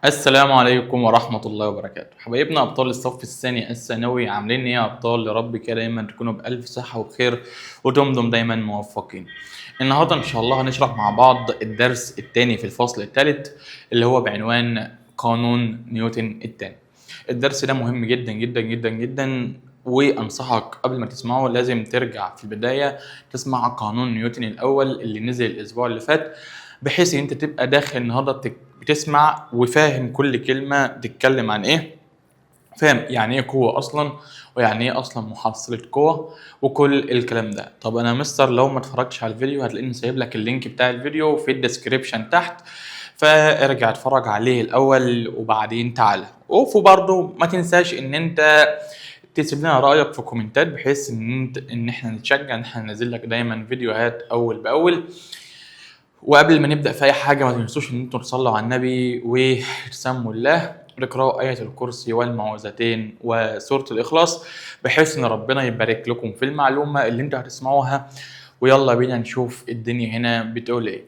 السلام عليكم ورحمة الله وبركاته. حبايبنا أبطال الصف الثاني الثانوي، عاملين إيه يا أبطال؟ يا رب كده دايما تكونوا بألف صحة وخير وتمضوا دايما موفقين. النهاردة إن شاء الله هنشرح مع بعض الدرس الثاني في الفصل الثالث اللي هو بعنوان قانون نيوتن الثاني. الدرس ده مهم جدا جدا جدا جدا، وأنصحك قبل ما تسمعه لازم ترجع في البداية تسمع قانون نيوتن الأول اللي نزل الأسبوع اللي فات، بحيث إن أنت تبقى داخل النهاردة بتسمع وفاهم كل كلمة بتتكلم عن ايه، فاهم يعني ايه قوة اصلا، ويعني ايه اصلا محصلة قوة، وكل الكلام ده. طب انا مستر لو ما اتفرجتش على الفيديو هتلاقيني سايب لك اللينك بتاع الفيديو في الديسكريبشن تحت، فارجع اتفرج عليه الاول وبعدين تعالى. وبرضه ما تنساش ان انت تسيب لنا رايك في الكومنتات، بحيث ان احنا نتشجع ان احنا ننزل لك دايما فيديوهات اول باول. وقبل ما نبدأ في أي حاجة ما تنسوش إن أنتم تصلوا على النبي وتسموا الله وتقرأوا آية الكرسي والمعوذتين وسورة الإخلاص، بحيث إن ربنا يبارك لكم في المعلومة اللي أنتوا هتسمعوها. ويلا بينا نشوف الدنيا هنا بتقول إيه.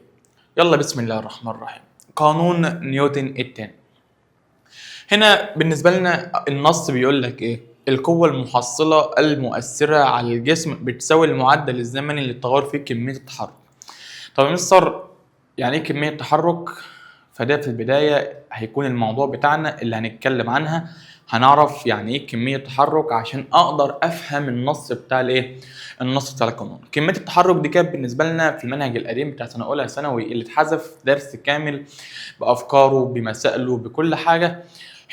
يلا بسم الله الرحمن الرحيم. قانون نيوتن الثاني. هنا بالنسبة لنا النص بيقول لك إيه؟ القوة المحصلة المؤثرة على الجسم بتساوي المعدل الزمني للتغير في كمية التحرك. طب يا مستر يعني ايه كمية تحرك؟ فده في البداية هيكون الموضوع بتاعنا اللي هنتكلم عنها. هنعرف يعني ايه كمية تحرك عشان اقدر افهم النص بتاع الايه؟ النص بتاع القانون. كمية التحرك دي كانت بالنسبة لنا في المنهج القديم بتاع سنة اولى ثانوي اللي اتحذف درس كامل بافكاره بمسائله بكل حاجة.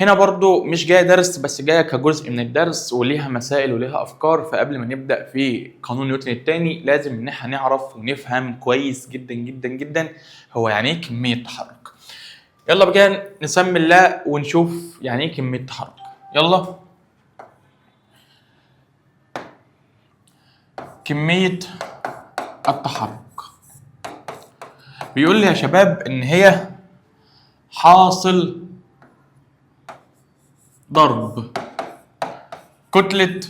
هنا برضو مش جاية درس بس، جاية كجزء من الدرس وليها مسائل وليها أفكار. فقبل ما نبدأ في قانون نيوتن الثاني لازم إن احنا نعرف ونفهم كويس جدا جدا جدا هو يعني إيه كمية تحرك. يلا بقى نسمي الله ونشوف يعني إيه كمية تحرك. يلا. كمية التحرك بيقول لي يا شباب إن هي حاصل ضرب كتلة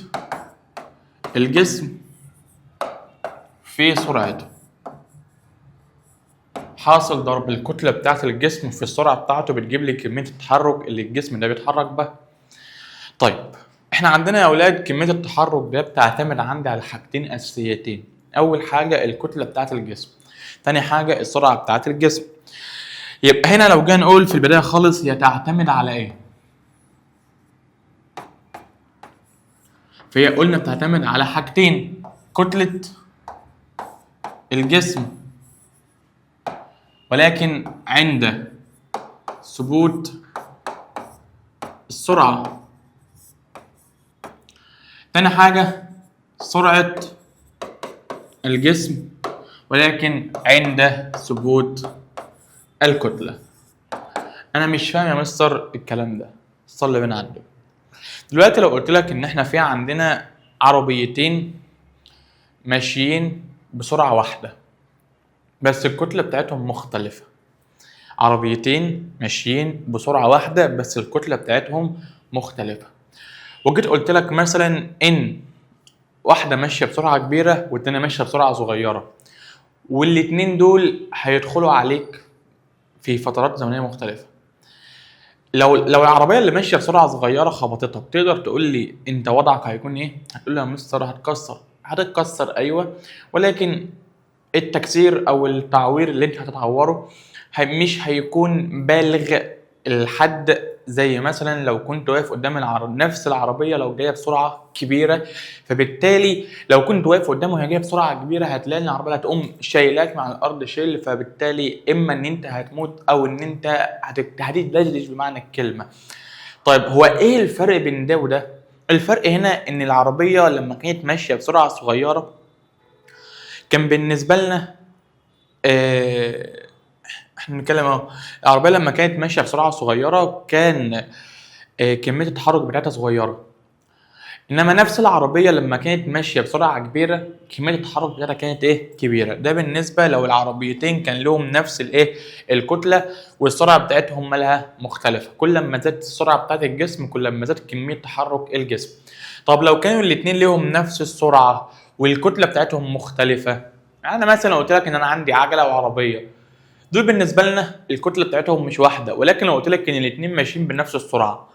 الجسم في سرعته. حاصل ضرب الكتلة بتاعت الجسم في السرعة بتاعته بتجيب لي كمية التحرك اللي الجسم ده بيتحرك بها. طيب احنا عندنا يا اولاد كمية التحرك ده بتعتمد عندي على حاجتين اساسيتين. اول حاجة الكتلة بتاعت الجسم، تاني حاجة السرعة بتاعت الجسم. يبقى هنا لو جينا نقول في البداية خالص هي تعتمد على ايه؟ فهي قلنا بتعتمد على حاجتين، كتلة الجسم ولكن عند ثبوت السرعة. تاني حاجة سرعة الجسم ولكن عند ثبوت الكتلة. أنا مش فاهم يا مستر الكلام ده، صلي بينا على النبي. دلوقتي لو قلت لك إن إحنا في عندنا عربيتين ماشيين بسرعة واحدة بس الكتلة بتاعتهم مختلفة. عربيتين ماشيين بسرعة واحدة بس الكتلة بتاعتهم مختلفة. وجيت قلت لك مثلا إن واحدة ماشية بسرعة كبيرة والتانية ماشية بسرعة صغيرة، والاتنين دول هيدخلوا عليك في فترات زمنية مختلفة. لو العربية اللي ماشية بسرعة صغيرة خبطتك تقدر تقول لي انت وضعك هيكون ايه؟ هتقول لي يا مستر هتتكسر ايوه، ولكن التكسير او التعوير اللي انت هتتعوره مش هيكون بالغ الحد، زي مثلا لو كنت واقف قدام نفس العربيه لو جايه بسرعه كبيره. فبالتالي لو كنت واقف قدامه وهي جايه بسرعه كبيره هتلاقي ان العربيه هتقوم شايلاك مع الارض شيل، فبالتالي اما ان انت هتموت او ان انت هتتدشدش بمعنى الكلمه. طيب هو ايه الفرق بين ده وده؟ الفرق هنا ان العربيه لما كانت ماشيه بسرعه صغيره كان بالنسبه لنا احنا بنتكلم اهو، العربيه لما كانت ماشيه بسرعه صغيره كان كميه التحرك بتاعتها صغيره. انما نفس العربيه لما كانت ماشيه بسرعه كبيره كميه التحرك بتاعتها كانت ايه؟ كبيره. ده بالنسبه لو العربيتين كان لهم نفس الايه؟ الكتله والسرعه بتاعتهم مالها مختلفه. كل ما زادت السرعه بتاعت الجسم كل ما زادت كميه تحرك الجسم. طب لو كانوا الاثنين لهم نفس السرعه والكتله بتاعتهم مختلفه، يعني مثلا قلت لك ان انا عندي عجله وعربيه، دول بالنسبه لنا الكتله بتاعتهم مش واحده، ولكن لو قلت لك ان الاثنين ماشيين بنفس السرعه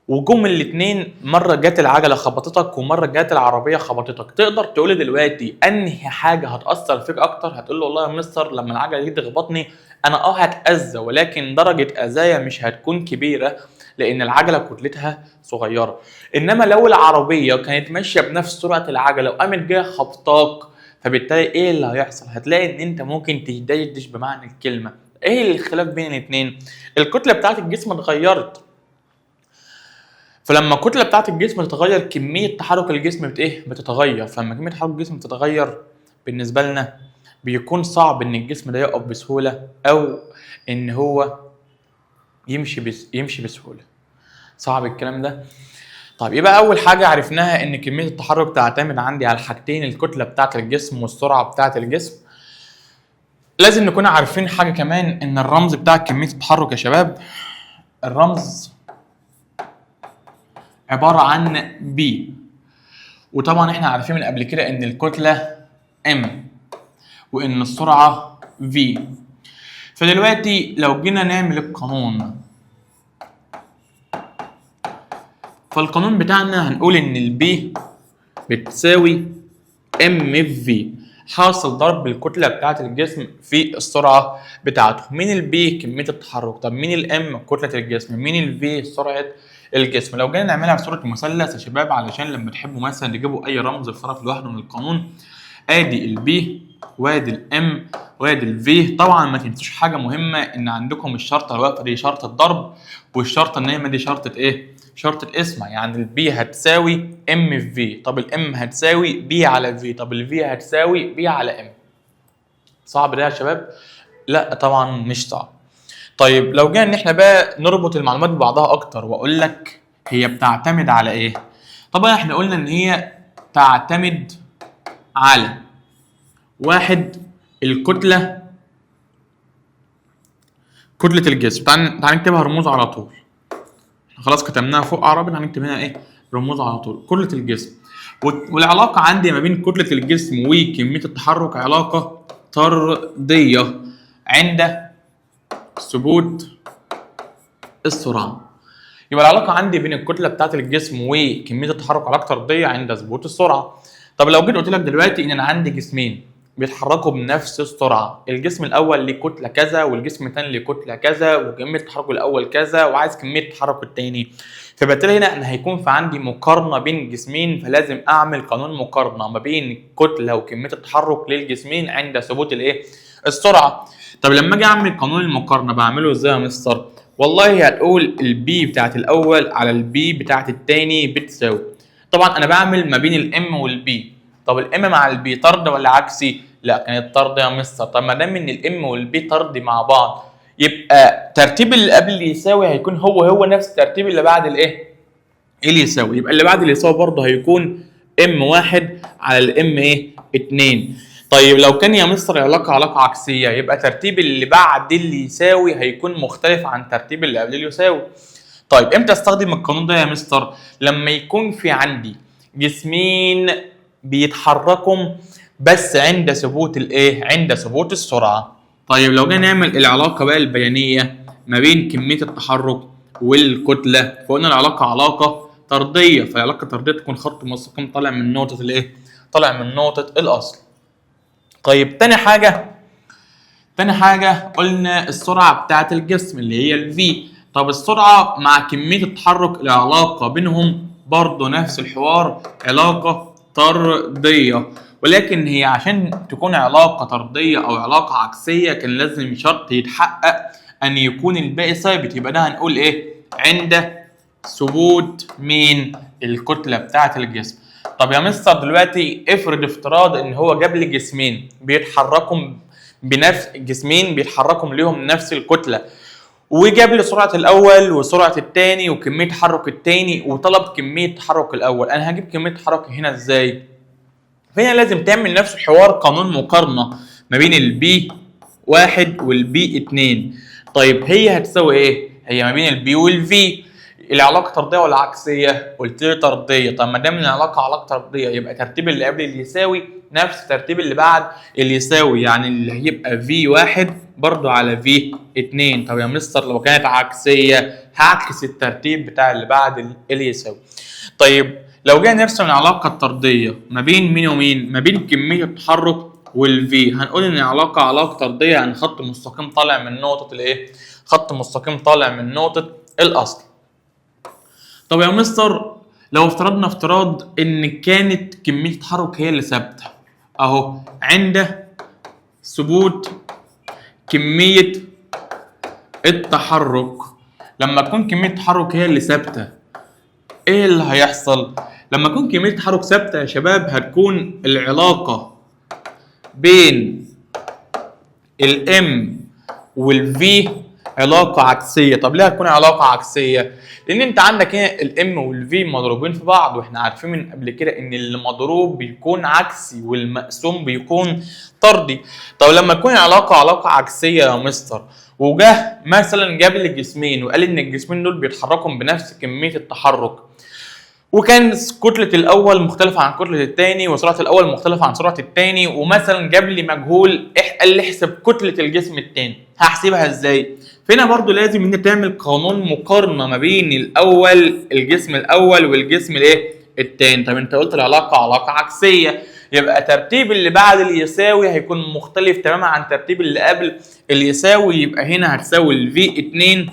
وجم الاثنين مره جت العجله خبطتك ومره جت العربيه خبطتك، تقدر تقول لي دلوقتي انهي حاجه هتاثر فيك اكتر؟ هتقول له والله يا مستر لما العجله دي تخبطني انا هتاذى، ولكن درجه اذايا مش هتكون كبيره لان العجله كتلتها صغيره. انما لو العربيه كانت ماشيه بنفس سرعه العجله وقامت جايه خبطاك، فبالتالي ايه اللي هيحصل؟ هتلاقي ان انت ممكن تدشدش بمعنى الكلمه. ايه الخلاف بين الاثنين؟ الكتله بتاعت الجسم اتغيرت، فلما الكتله بتاعت الجسم تتغير كميه تحرك الجسم بتتغير. فلما كميه تحرك الجسم تتغير بالنسبه لنا بيكون صعب ان الجسم ده يقف بسهوله او ان هو يمشي بسهوله. صعب الكلام ده. طيب يبقى اول حاجه عرفناها ان كميه التحرك تعتمد عندي على حاجتين، الكتله بتاعت الجسم والسرعه بتاعت الجسم. لازم نكون عارفين حاجه كمان، ان الرمز بتاع كميه التحرك يا شباب، الرمز عباره عن بي، وطبعا احنا عارفين من قبل كده ان الكتله ام وان السرعه في. فدلوقتي لو جينا نعمل القانون، فالقانون بتاعنا هنقول ان البي بتساوي ام في، حاصل ضرب الكتله بتاعه الجسم في السرعه بتاعته. مين البي؟ كميه التحرك. طب مين الام؟ كتله الجسم. مين الفي؟ سرعه الجسم. لو جينا نعملها بصوره مثلث يا شباب، علشان لما تحبوا مثلا تجيبوا اي رمز في طرف لوحده من القانون، ادي البي وادي الام وادي الفي. طبعا ما تنسوش حاجه مهمه، ان عندكم الشرطه الواقفه دي شرطه ضرب، والشرطه النايمه دي شرطه ايه؟ شرطه اسمع. يعني البي هتساوي ام في في، طب الام هتساوي بي على في، طب الفي هتساوي بي على ام. صعب ده يا شباب؟ لا طبعا مش صعب. طيب لو جينا ان احنا بقى نربط المعلومات ببعضها اكتر واقول لك هي بتعتمد على ايه؟ طبعا احنا قلنا ان هي تعتمد على واحد الكتله، كتله الجسم. تعال نكتبها رموز على طول، خلاص كتبناها فوق عربي، هنكتب هنا ايه؟ رموز على طول. كتله الجسم، والعلاقه عندي ما بين كتله الجسم وكميه التحرك علاقه طرديه عند ثبوت السرعه. يبقى العلاقه عندي بين الكتله بتاعه الجسم وكميه التحرك علاقه طرديه عند ثبوت السرعه. طب لو جيت قلت لك دلوقتي ان انا عندي جسمين بيتحركوا بنفس السرعه، الجسم الاول ليه كتله كذا والجسم الثاني ليه كتله كذا وكميه تحرك الاول كذا وعايز كميه تحرك الثاني، فبالتالي هنا انا هيكون في عندي مقارنه بين جسمين، فلازم اعمل قانون مقارنه ما بين كتله وكميه التحرك للجسمين عند ثبوت الايه؟ السرعه. طب لما اجي اعمل قانون المقارنه بعمله ازاي يا مستر؟ والله هتقول البي بتاعت الاول على البي بتاعت الثاني بتساوي، طبعا انا بعمل ما بين الام والبي. طب الام مع البي طرد ولا عكسي؟ لا كانت طرد يا مستر. طب ما دام ان الام والبي طرد مع بعض، يبقى ترتيب اللي قبل اللي يساوي هيكون هو نفس الترتيب اللي بعد الايه؟ اللي يساوي. يبقى اللي بعد اللي يساوي برضه هيكون ام واحد على الام ايه؟ 2. طيب لو كان يا مستر علاقه عكسيه، يبقى ترتيب اللي بعد اللي يساوي هيكون مختلف عن ترتيب اللي قبل اللي يساوي. طيب امتى استخدم القانون ده يا مستر؟ لما يكون في عندي جسمين بيتحركوا بس عند ثبوت الايه؟ عند ثبوت السرعه. طيب لو جينا نعمل العلاقه بقى البيانيه ما بين كميه التحرك والكتله، فقلنا العلاقه علاقه طرديه، فالعلاقه الطرديه تكون خط مستقيم طالع من نقطه الايه؟ طالع من نقطه الاصل. طيب تاني حاجه قلنا السرعه بتاعه الجسم اللي هي الفي. طب السرعه مع كميه التحرك العلاقه بينهم برضه نفس الحوار، علاقه طرديه، ولكن هي عشان تكون علاقه طرديه او علاقه عكسيه كان لازم شرط يتحقق ان يكون الباقي ثابت. يبقى ده هنقول ايه؟ عند ثبوت مين؟ الكتله بتاعه الجسم. طب يا مستر دلوقتي افرض افتراض ان هو جاب لي جسمين بيتحركوا بنفس جسمين بيتحركوا ليهم نفس الكتله، وجاب لي سرعه الاول وسرعه الثاني وكميه تحرك الثاني وطلب كميه تحرك الاول، انا هجيب كميه تحرك هنا ازاي؟ فهنا لازم تعمل نفس الحوار، قانون مقارنه ما بين البي 1 والبي 2. طيب هي هتساوي ايه؟ هي ما بين البي والفي. العلاقه طرديه ولا عكسيه؟ قلت لي طرديه. طب ما دام العلاقه علاقه طرديه يبقى ترتيب اللي قبل اللي يساوي نفس الترتيب اللي بعد اللي يساوي، يعني اللي هيبقى في واحد برضو على في اتنين. طب يا مستر لو كانت عكسيه هعكس الترتيب بتاع اللي بعد اللي يساوي. طيب لو جينا نرسم العلاقه الطرديه ما بين مين ومين، ما بين كميه التحرك والفي، هنقول ان العلاقه علاقه طرديه، يعني خط مستقيم طالع من نقطه الايه؟ خط مستقيم طالع من نقطه الاصل. طب يا مستر لو افترضنا افتراض ان كانت كميه التحرك هي اللي ثابته، اهو عند ثبوت كميه التحرك، لما تكون كميه التحرك هي اللي ثابته ايه اللي هيحصل؟ لما تكون كميه التحرك ثابته يا شباب هتكون العلاقه بين الام والفي علاقه عكسيه. طب ليه هتكون علاقه عكسيه؟ لان انت عندك هنا الام والفي مضروبين في بعض، واحنا عارفين من قبل كده ان اللي مضروب بيكون عكسي والمقسوم بيكون طردي. طب لما تكون العلاقه علاقه عكسيه يا مستر، وجه مثلا جاب لي جسمين وقال ان الجسمين دول بيتحركوا بنفس كميه التحرك، وكان كتلة الأول مختلفة عن كتلة الثاني، وسرعة الأول مختلفة عن سرعة الثاني، ومثلا جاب لي مجهول قال لي احسب كتلة الجسم الثاني، هحسبها ازاي؟ فهنا برضو لازم ان تعمل قانون مقارنة ما بين الجسم الأول والجسم الايه؟ الثاني. طب انت قلت العلاقة علاقة عكسية، يبقى ترتيب اللي بعد اللي يساوي هيكون مختلف تماما عن ترتيب اللي قبل اللي يساوي. يبقى هنا هتساوي الفي 2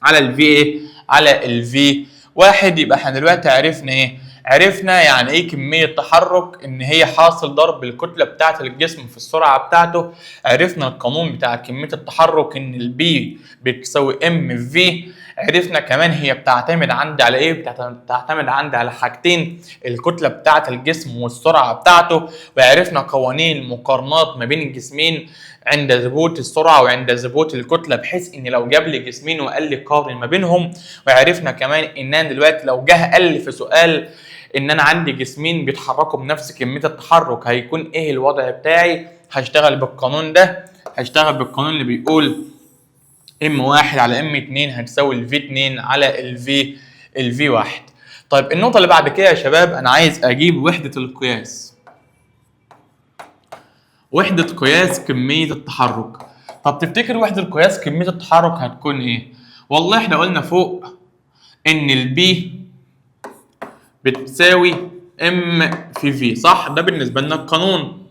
على الفي ايه؟ على الفي واحد. يبقى احنا دلوقتي عرفنا ايه؟ عرفنا يعني ايه كمية تحرك، ان هي حاصل ضرب الكتلة بتاعة الجسم في السرعة بتاعته. عرفنا القانون بتاع كمية التحرك ان البي بتساوي ام في. عرفنا كمان هي بتعتمد عندي على ايه؟ بتعتمد عندي على حاجتين، الكتلة بتاعة الجسم والسرعة بتاعته. وعرفنا قوانين المقارنات ما بين الجسمين عند ثبوت السرعه وعند ثبوت الكتله، بحيث ان لو جاب لي جسمين وقال لي قارن ما بينهم. وعرفنا كمان ان انا دلوقتي لو جه قال لي في سؤال ان انا عندي جسمين بيتحركوا بنفس كميه التحرك هيكون ايه الوضع بتاعي، هشتغل بالقانون ده. هشتغل بالقانون اللي بيقول ام واحد على ام 2 هتساوي الفي 2 على الفي واحد. طيب النقطه اللي بعد كده يا شباب، انا عايز اجيب وحده القياس، وحدة قياس كمية التحرك. طب تفتكر وحدة قياس كمية التحرك هتكون ايه؟ والله احنا قلنا فوق ان البي بتساوي ام في في، صح؟ ده بالنسبة لنا القانون.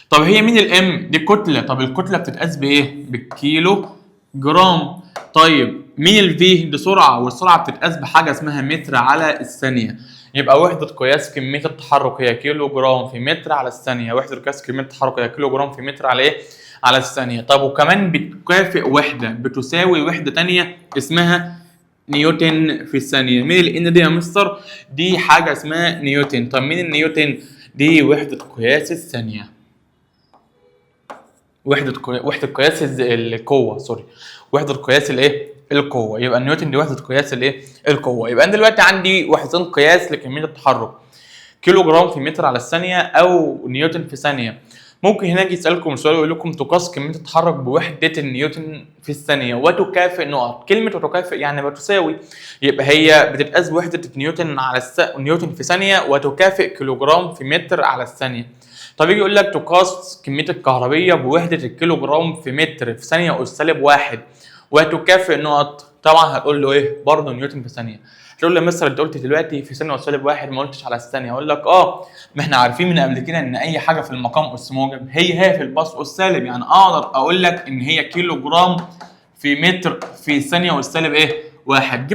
طب هي مين الام؟ دي كتلة. طب الكتلة بتتقاس بايه؟ بالكيلو جرام. طيب مين الفي؟ دي سرعة، والسرعة بتتقاس بحاجة اسمها متر على الثانية. يبقى وحدة قياس كمية التحرك هي كيلو جرام في متر على الثانية. وحدة قياس كمية التحرك هي كيلو جرام في متر على ايه؟ على الثانية. طب وكمان بتكافئ وحدة بتساوي وحدة تانية اسمها نيوتن في الثانية. مين الان دي يا مستر؟ دي حاجة اسمها نيوتن. طب مين النيوتن؟ دي وحدة قياس الثانية. وحدة قياس القوة، سوري، وحدة قياس الايه؟ القوة. يبقى نيوتن دي وحدة قياس الايه؟ القوة. يبقى انا دلوقتي عندي وحدتين قياس لكمية التحرك، كيلو جرام في متر على الثانية او نيوتن في ثانية. ممكن هنا يجي يسألكم سؤال يقول لكم تقاس كمية التحرك بوحدة النيوتن في الثانية وتكافئ نقط. كلمة وتكافئ يعني بتساوي، يبقى هي بتتقاس بوحدة نيوتن على نيوتن في ثانية وتكافئ كيلو جرام في متر على الثانية. طب يجي يقول لك تقاس كمية الكهربية بوحدة الكيلو جرام في متر في ثانية أس سالب واحد وتكافئ نقط. طبعا هتقول له ايه؟ برضه نيوتن في ثانية. تقول له يا مستر انت قلت دلوقتي في ثانية أس سالب واحد ما قلتش على الثانية. اقول لك ما احنا عارفين من قبل كده ان اي حاجة في المقام أس موجب هي في الباص أس سالب، يعني اقدر اقول لك ان هي كيلو جرام في متر في ثانية أس سالب ايه؟ واحد.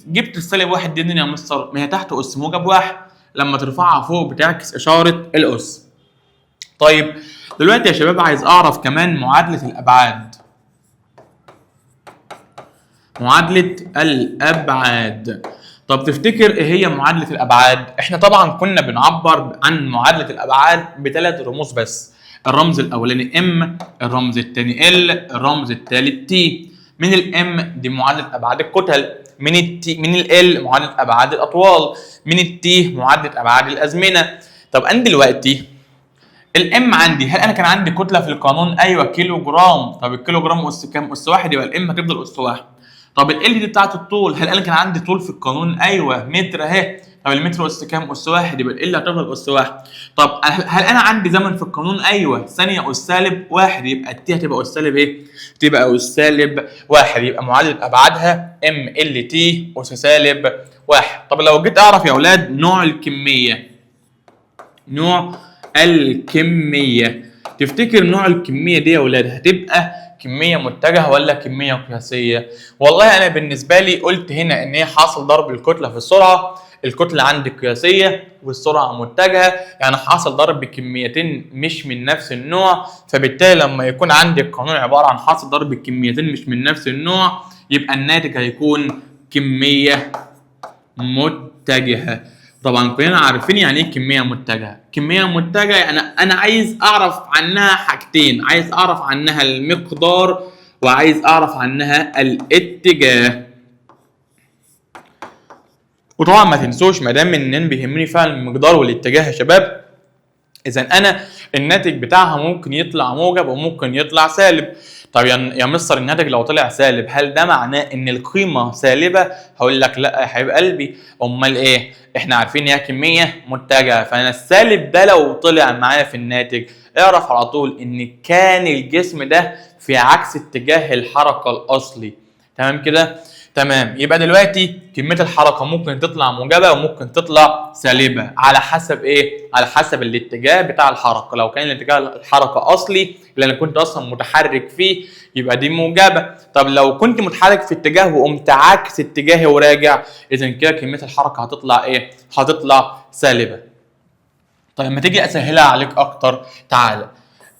جبت السالب واحد دي منين يا مستر؟ ما هي تحت أس موجب واحد، لما ترفعها فوق بتعكس إشارة الأس. طيب دلوقتي يا شباب عايز اعرف كمان معادلة الابعاد. معادلة الابعاد. طب تفتكر ايه هي معادلة الابعاد؟ احنا طبعا كنا بنعبر عن معادلة الابعاد بثلاث رموز بس، الرمز الاولاني ام، الرمز الثاني ال، الرمز الثالث تي. من الام دي معادلة ابعاد الكتل، من التي من ال معادلة ابعاد الاطوال، من التي معادلة ابعاد الازمنة. طب انا دلوقتي الام عندي، هل انا كان عندي كتله في القانون؟ ايوه كيلو جرام. طب الكيلو جرام اس كام؟ اس واحد، يبقى الام هتفضل اس واحد. طب ال دي بتاعت الطول، هل انا كان عندي طول في القانون؟ ايوه متر اهي. طب المتر اس كام؟ اس واحد، يبقى ال هتفضل اس واحد. طب هل انا عندي زمن في القانون؟ ايوه ثانيه اس سالب واحد، يبقى التي هتبقى اس سالب ايه؟ تبقى اس سالب واحد، يبقى معادله ابعادها ام ال تي اس سالب واحد. طب لو جيت اعرف يا اولاد نوع الكميه، نوع الكميه، تفتكر نوع الكميه دي يا اولاد هتبقى كميه متجهه ولا كميه قياسيه؟ والله انا بالنسبه لي قلت هنا ان هي حاصل ضرب الكتله في السرعه، الكتله عندي قياسيه والسرعه متجهه، يعني حاصل ضرب كميتين مش من نفس النوع، فبالتالي لما يكون عندي القانون عباره عن حاصل ضرب كميتين مش من نفس النوع، يبقى الناتج هيكون كميه متجهه. طبعا كلنا عارفين يعني ايه كميه متجهه. كميه متجهه يعني انا عايز اعرف عنها حاجتين، عايز اعرف عنها المقدار وعايز اعرف عنها الاتجاه. وطبعا ما تنسوش ما دام ان بيهمني فعلا المقدار والاتجاه يا شباب، اذا انا الناتج بتاعها ممكن يطلع موجب وممكن يطلع سالب. طب يا مستر الناتج لو طلع سالب هل ده معناه ان القيمه سالبه؟ هقول لك لا يا حبيب قلبي، امال ايه؟ احنا عارفين ان هي كميه متجهه، فانا السالب ده لو طلع معايا في الناتج اعرف على طول ان كان الجسم ده في عكس اتجاه الحركه الاصلي. تمام كده؟ تمام. يبقى دلوقتي كميه الحركه ممكن تطلع موجبه وممكن تطلع سالبه على حسب ايه؟ على حسب الاتجاه بتاع الحركه. لو كان الاتجاه الحركه اصلي اللي انا كنت اصلا متحرك فيه يبقى دي موجبه. طب لو كنت متحرك في اتجاه وقمت عكس اتجاهي وراجع، اذا كده كميه الحركه هتطلع ايه؟ هتطلع سالبه. طيب ما تيجي اسهلها عليك اكتر، تعالى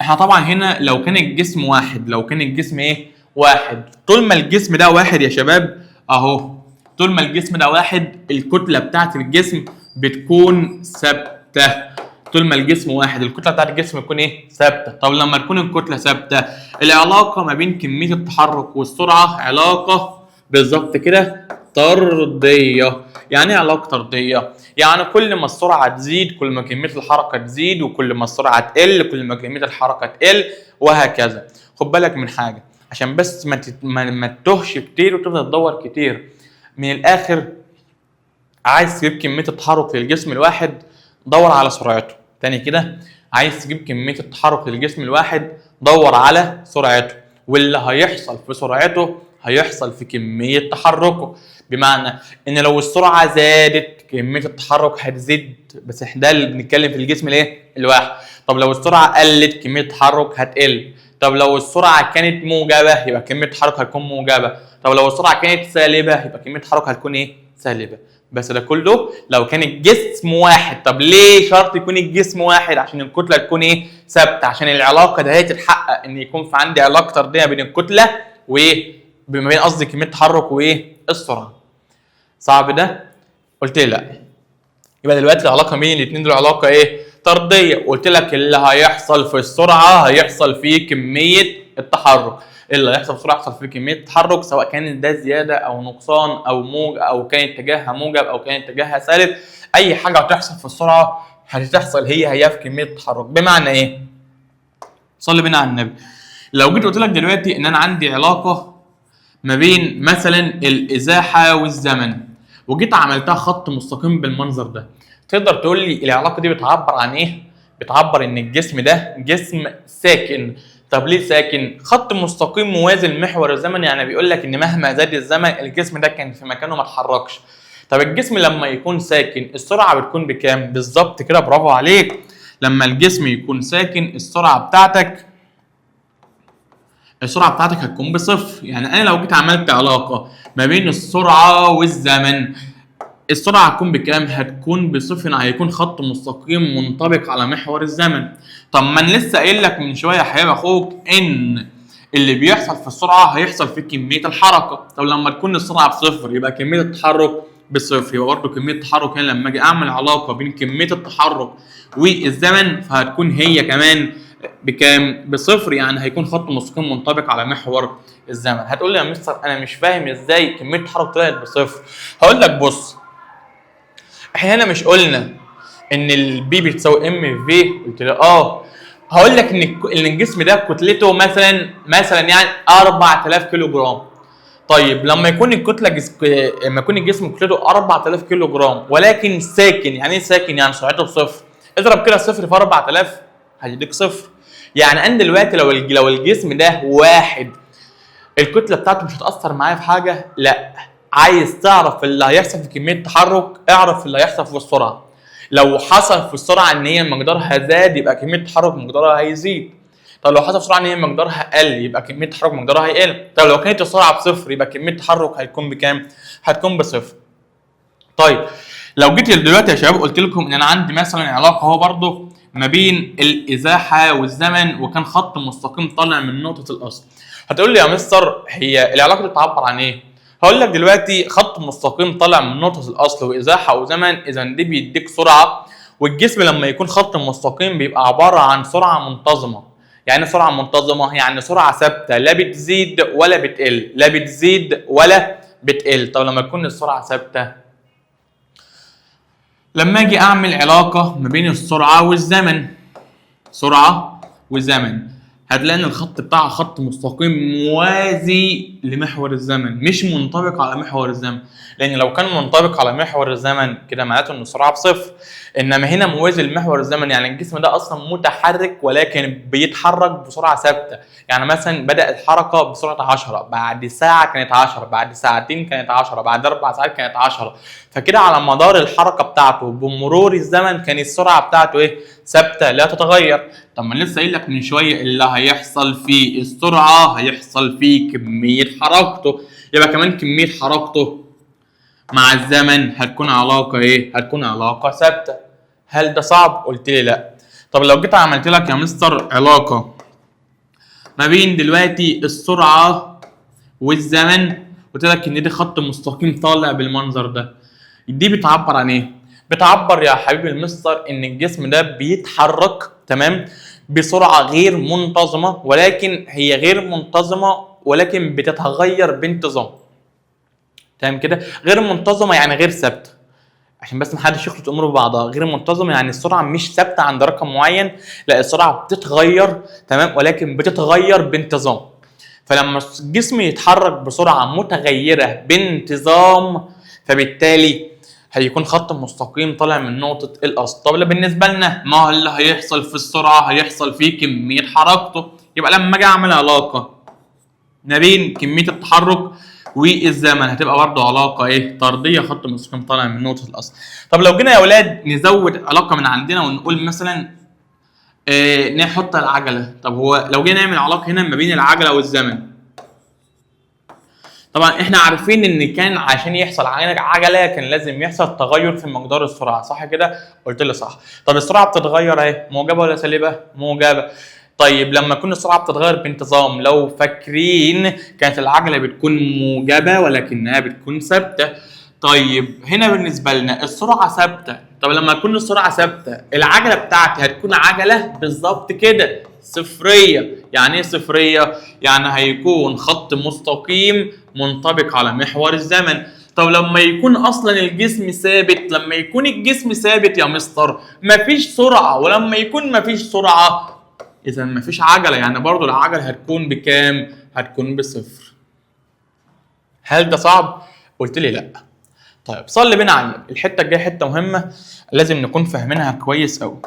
احنا طبعا هنا لو كان الجسم واحد، لو كان الجسم ايه؟ واحد، طول ما الجسم ده واحد يا شباب اهو، طول ما الجسم ده واحد الكتله بتاعت الجسم بتكون ثابته. طول ما الجسم واحد الكتله بتاعت الجسم بتكون ايه؟ ثابته. طب لما تكون الكتله ثابته العلاقه ما بين كميه التحرك والسرعه علاقه بالظبط كده طرديه. يعني ايه علاقه طرديه؟ يعني كل ما السرعه تزيد كل ما كميه الحركه تزيد، وكل ما السرعه تقل كل ما كميه الحركه تقل، وهكذا. خد بالك من حاجه عشان بس ما تتوهش كتير وتفضل تدور كتير. من الاخر عايز تجيب كميه التحرك للجسم الواحد دور على سرعته. تاني كده، عايز تجيب كميه التحرك للجسم الواحد دور على سرعته، واللي هيحصل في سرعته هيحصل في كميه تحركه. بمعنى ان لو السرعه زادت كميه التحرك هتزيد، بس احنا ده اللي بنتكلم في الجسم الايه؟ الواحد. طب لو السرعه قلت كميه التحرك هتقل. طب لو السرعه كانت موجبه يبقى كميه التحرك هتكون موجبه. طب لو السرعه كانت سالبه يبقى كميه التحرك هتكون ايه؟ سالبه. بس ده كله لو كان الجسم واحد. طب ليه شرط يكون الجسم واحد؟ عشان الكتله تكون ايه؟ ثابته، عشان العلاقه ده تتحقق ان يكون في عندي علاقه طرديه بين الكتله وايه؟ بما بين قصدي كميه التحرك وايه؟ السرعه. صعب ده؟ قلت لي لا. يبقى دلوقتي العلاقه بين الاثنين دول علاقه ايه؟ طرديه. قلت لك اللي هيحصل في السرعه هيحصل فيه كميه التحرك، اللي هيحصل في السرعه هيحصل فيه كميه التحرك، سواء كان ده زياده او نقصان او موج او كان اتجاهها موجب او كان اتجاهها سالب، اي حاجه هتحصل في السرعه هتحصل هي في كميه التحرك. بمعنى ايه؟ صلي بينا على النبي. لو جيت قلت لك دلوقتي ان انا عندي علاقه ما بين مثلا الازاحه والزمن، وجيت عملتها خط مستقيم بالمنظر ده، تقدر تقول لي العلاقه دي بتعبر عن ايه؟ بتعبر ان الجسم ده جسم ساكن. طب ليه ساكن؟ خط مستقيم موازي لمحور الزمن، يعني بيقول لك ان مهما زاد الزمن الجسم ده كان في مكانه ما اتحركش. طب الجسم لما يكون ساكن السرعه بتكون بكام؟ بالظبط كده، برافو عليك. لما الجسم يكون ساكن السرعه بتاعتك هتكون بصفر. يعني انا لو جيت عملت علاقه ما بين السرعه والزمن السرعه هتكون بكام؟ هتكون بصفر، هيكون خط مستقيم منطبق على محور الزمن. طب ما انا لسه قايل لك من شويه يا حبيب اخوك ان اللي بيحصل في السرعه هيحصل في كميه الحركه. طب لما تكون السرعه بصفر يبقى كميه التحرك بصفر، يبقى برضه كميه التحرك هنا لما اجي اعمل علاقه بين كميه التحرك والزمن فهتكون هي كمان بكام؟ بصفر، يعني هيكون خط مستقيم منطبق على محور الزمن. هتقول لي يا مستر انا مش فاهم ازاي كميه التحرك طلعت بصفر. هقول لك بص، احنا هنا مش قلنا ان البي بتساوي ام في؟ قلت له اه. هقول لك ان الجسم ده كتلته مثلا يعني 4000 كيلو جرام. طيب لما يكون لما يكون الجسم كتلته 4000 كيلو جرام ولكن ساكن، يعني ايه ساكن؟ يعني سرعته بصفر. اضرب كده صفر في 4000 هيديك صفر. يعني انا دلوقتي لو الجسم ده واحد الكتله بتاعته مش هتاثر معايا في حاجه؟ لا. عايز تعرف اللي هيحصل في كميه التحرك، اعرف اللي هيحصل في السرعه. لو حصل في السرعه ان هي مقدارها زاد يبقى كميه التحرك مقدارها هيزيد. طب لو حصل في السرعه ان هي مقدارها قل يبقى كميه التحرك مقدارها هيقل. طب لو كانت السرعه بصفر يبقى كميه التحرك هتكون بكام؟ هتكون بصفر. طيب لو جيت دلوقتي يا شباب قلت لكم ان انا عندي مثلا علاقه اهو برضو ما بين الازاحه والزمن وكان خط مستقيم طالع من نقطه الاصل، هتقول لي يا مستر هي العلاقه دي بتعبر عن ايه؟ هقول لك دلوقتي خط مستقيم طالع من نقطه الاصل وازاحه وزمن، اذا دي بيديك سرعه، والجسم لما يكون خط مستقيم بيبقى عباره عن سرعه منتظمه. يعني سرعه منتظمه يعني سرعه ثابته لا بتزيد ولا بتقل، لا بتزيد ولا بتقل. طب لما تكون السرعه ثابته، لما اجي اعمل علاقه ما بين السرعه والزمن، سرعه وزمن، هتلاقي ان الخط بتاعها خط مستقيم موازي لمحور الزمن مش منطبق على محور الزمن. لان لو كان منطبق على محور الزمن كده معناته ان السرعه بصفر، انما هنا موازي لمحور الزمن يعني الجسم ده اصلا متحرك ولكن بيتحرك بسرعه ثابته. يعني مثلا بدا الحركه بسرعه 10، بعد ساعه كانت 10، بعد ساعتين كانت 10، بعد 4 ساعات كانت 10. فكده على مدار الحركه بتاعته بمرور الزمن كانت السرعه بتاعته ايه؟ ثابته لا تتغير. طب ما لسه قايل لك من شويه اللي هيحصل في السرعه هيحصل في كميه حركته، يبقى كمان كميه حركته مع الزمن هتكون علاقه ايه؟ هتكون علاقه ثابته. هل ده صعب؟ قلت لي لا. طب لو جيت عملت لك يا مستر علاقه ما بين دلوقتي السرعه والزمن، قلت لك ان دي خط مستقيم طالع بالمنظر ده، دي بتعبر عن ايه؟ بتعبر يا حبيبي المستر ان الجسم ده بيتحرك تمام بسرعه غير منتظمه، ولكن هي غير منتظمه ولكن بتتغير بانتظام. تمام كده؟ غير منتظمه يعني غير ثابته، عشان بس محدش يخلط اموره ببعضها. غير منتظمه يعني السرعه مش ثابته عند رقم معين، لا السرعه بتتغير تمام ولكن بتتغير بانتظام. فلما الجسم يتحرك بسرعه متغيره بانتظام فبالتالي هيكون خط مستقيم طالع من نقطه الاصل. طب بالنسبه لنا ما هو اللي هيحصل في السرعه؟ هيحصل فيه كميه حركته. يبقى لما اجي اعمل علاقه ما بين كميه التحرك والزمن هتبقى برضه علاقه ايه؟ طرديه، خط مستقيم طالع من نقطه الاصل. طب لو جينا يا اولاد نزود علاقه من عندنا ونقول مثلا نحط العجله. طب هو لو جينا نعمل علاقه هنا ما بين العجله والزمن، طبعا احنا عارفين ان كان عشان يحصل عجله كان لازم يحصل تغير في مقدار السرعه، صح كده؟ قلت لي صح. طب السرعه بتتغير اهي، موجبه ولا سالبه؟ موجبه. طيب لما تكون السرعه بتتغير بانتظام، لو فاكرين كانت العجله بتكون موجبه ولكنها بتكون ثابته. طيب هنا بالنسبه لنا السرعه ثابته، طب لما تكون السرعه ثابته العجله بتاعتي هتكون عجله بالظبط كده صفريه. يعني ايه صفريه؟ يعني هيكون خط مستقيم منطبق على محور الزمن. طب لما يكون اصلا الجسم ثابت، لما يكون الجسم ثابت يا مستر مفيش سرعه، ولما يكون مفيش سرعه اذا مفيش عجله، يعني برضو العجله هتكون بكام؟ هتكون بصفر. هل ده صعب؟ قلت لي لا. طيب صلي بينا على النبي، الحته الجايه حته مهمه لازم نكون فاهمينها كويس قوي.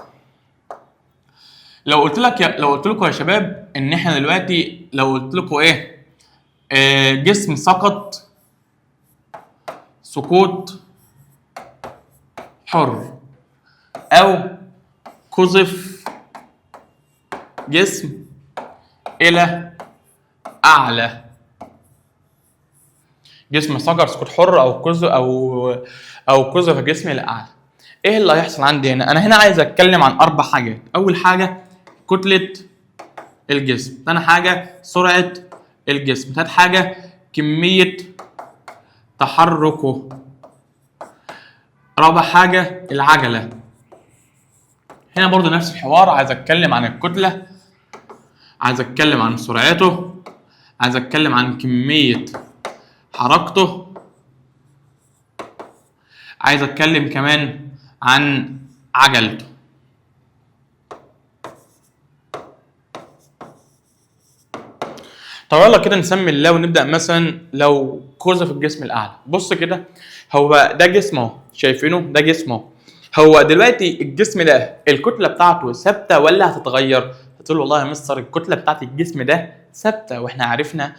لو قلت لكم يا شباب ان احنا دلوقتي لو قلت لكم ايه؟ جسم سقط سقوط حر، او قذف جسم الى اعلى. جسم سقط سقوط حر او قذف او قذف جسم الى اعلى. ايه اللي هيحصل عندي هنا؟ انا هنا عايز اتكلم عن 4 حاجات. اول حاجه كتله الجسم، ثاني حاجه سرعه الجسم، ثالث حاجه كميه تحركه، رابع حاجه العجله. هنا برضو نفس الحوار، عايز اتكلم عن الكتله، عايز اتكلم عن سرعته، عايز اتكلم عن كميه حركته، عايز اتكلم كمان عن عجلته. طب يلا كده نسمي الله ونبدا. مثلا لو قذف الجسم الاعلى، بص كده، هو ده جسمه، شايفينه؟ ده جسمه. هو دلوقتي الجسم ده الكتله بتاعته ثابته ولا هتتغير؟ هتقول والله يا مستر الكتله بتاعت الجسم ده ثابته، واحنا عرفنا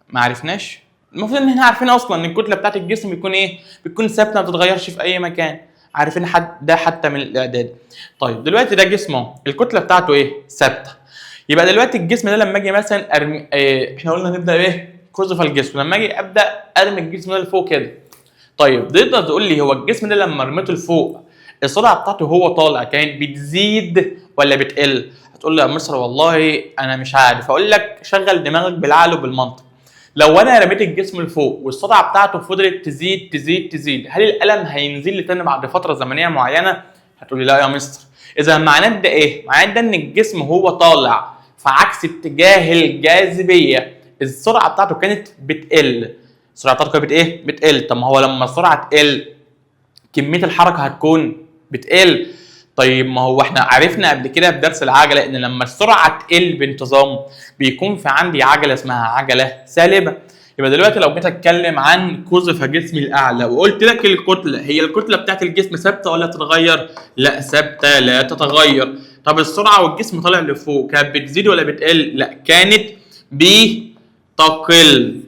ما عرفناش. المفروض ان احنا عارفين اصلا ان الكتله بتاعت الجسم بيكون ايه؟ بتكون ثابته ما بتتغيرش في اي مكان، عارفين ده حتى من الاعداد. طيب دلوقتي ده جسمه الكتله بتاعته ايه؟ ثابته. يبقى دلوقتي الجسم ده لما اجي مثلا ارمي احنا قلنا نبدا ايه؟ قذف الجسم. لما اجي ابدا ارمي الجسم ده لفوق كده، طيب تقدر تقول لي هو الجسم ده لما رميته لفوق السرعه بتاعته هو طالع كانت بتزيد ولا بتقل؟ هتقول لي يا مصر والله انا مش عارف. اقول لك شغل دماغك بالعقل وبالمنطق. لو انا رميت الجسم لفوق والسرعه بتاعته فضلت تزيد تزيد تزيد، هل القلم هينزل لي تاني بعد فتره زمنيه معينه؟ هتقول لي لا يا مستر. اذا معناه ده ايه؟ معناه ده ان الجسم هو طالع في عكس اتجاه الجاذبيه، السرعه بتاعته كانت بتقل. السرعه بتاعته كانت ايه؟ بتقل. طب ما هو لما السرعه تقل كميه الحركه هتكون بتقل. طيب ما هو احنا عرفنا قبل كده في درس العجله ان لما السرعه تقل بانتظام بيكون في عندي عجله اسمها عجله سالبه. يبقى دلوقتي لو جيت اتكلم عن قذف جسمي الاعلى وقلت لك الكتله، هي الكتله بتاعت الجسم ثابته ولا تتغير؟ لا ثابته لا تتغير. طب السرعه والجسم طالع لفوق كانت بتزيد ولا بتقل؟ لا كانت بتقل.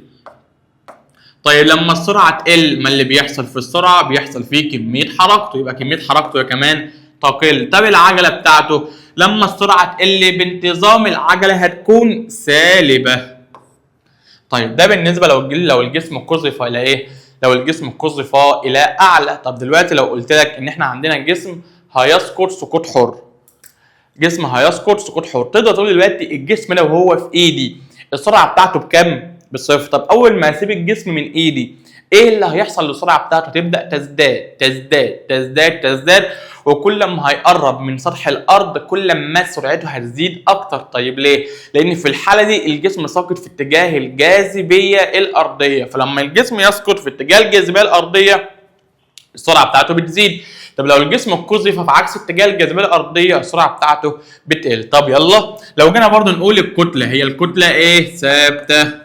طيب لما السرعه تقل ما اللي بيحصل في السرعه؟ بيحصل فيه كميه حركته، يبقى كميه حركته كمان تقل. طب العجله بتاعته لما السرعه تقل بانتظام العجله هتكون سالبه. طيب ده بالنسبه لو الجسم قذف الى ايه؟ لو الجسم قذف الى اعلى. طب دلوقتي لو قلت لك ان احنا عندنا جسم هيسقط سقوط حر، جسم هيسقط سقوط حر، تقدر تقول دلوقتي الجسم ده وهو في ايدي السرعه بتاعته بكام؟ بصفر. طب اول ما اسيب الجسم من ايدي ايه اللي هيحصل للسرعه بتاعته؟ تبدا تزداد تزداد تزداد تزداد، وكل ما هيقرب من سطح الارض كل ما سرعته هتزيد اكتر. طيب ليه؟ لان في الحاله دي الجسم ساقط في اتجاه الجاذبيه الارضيه، فلما الجسم يسقط في اتجاه الجاذبيه الارضيه السرعه بتاعته بتزيد. طب لو الجسم قذف في عكس اتجاه الجاذبيه الارضيه السرعه بتاعته بتقل. طب يلا لو جينا برضو نقول الكتله، هي الكتله ايه؟ ثابته.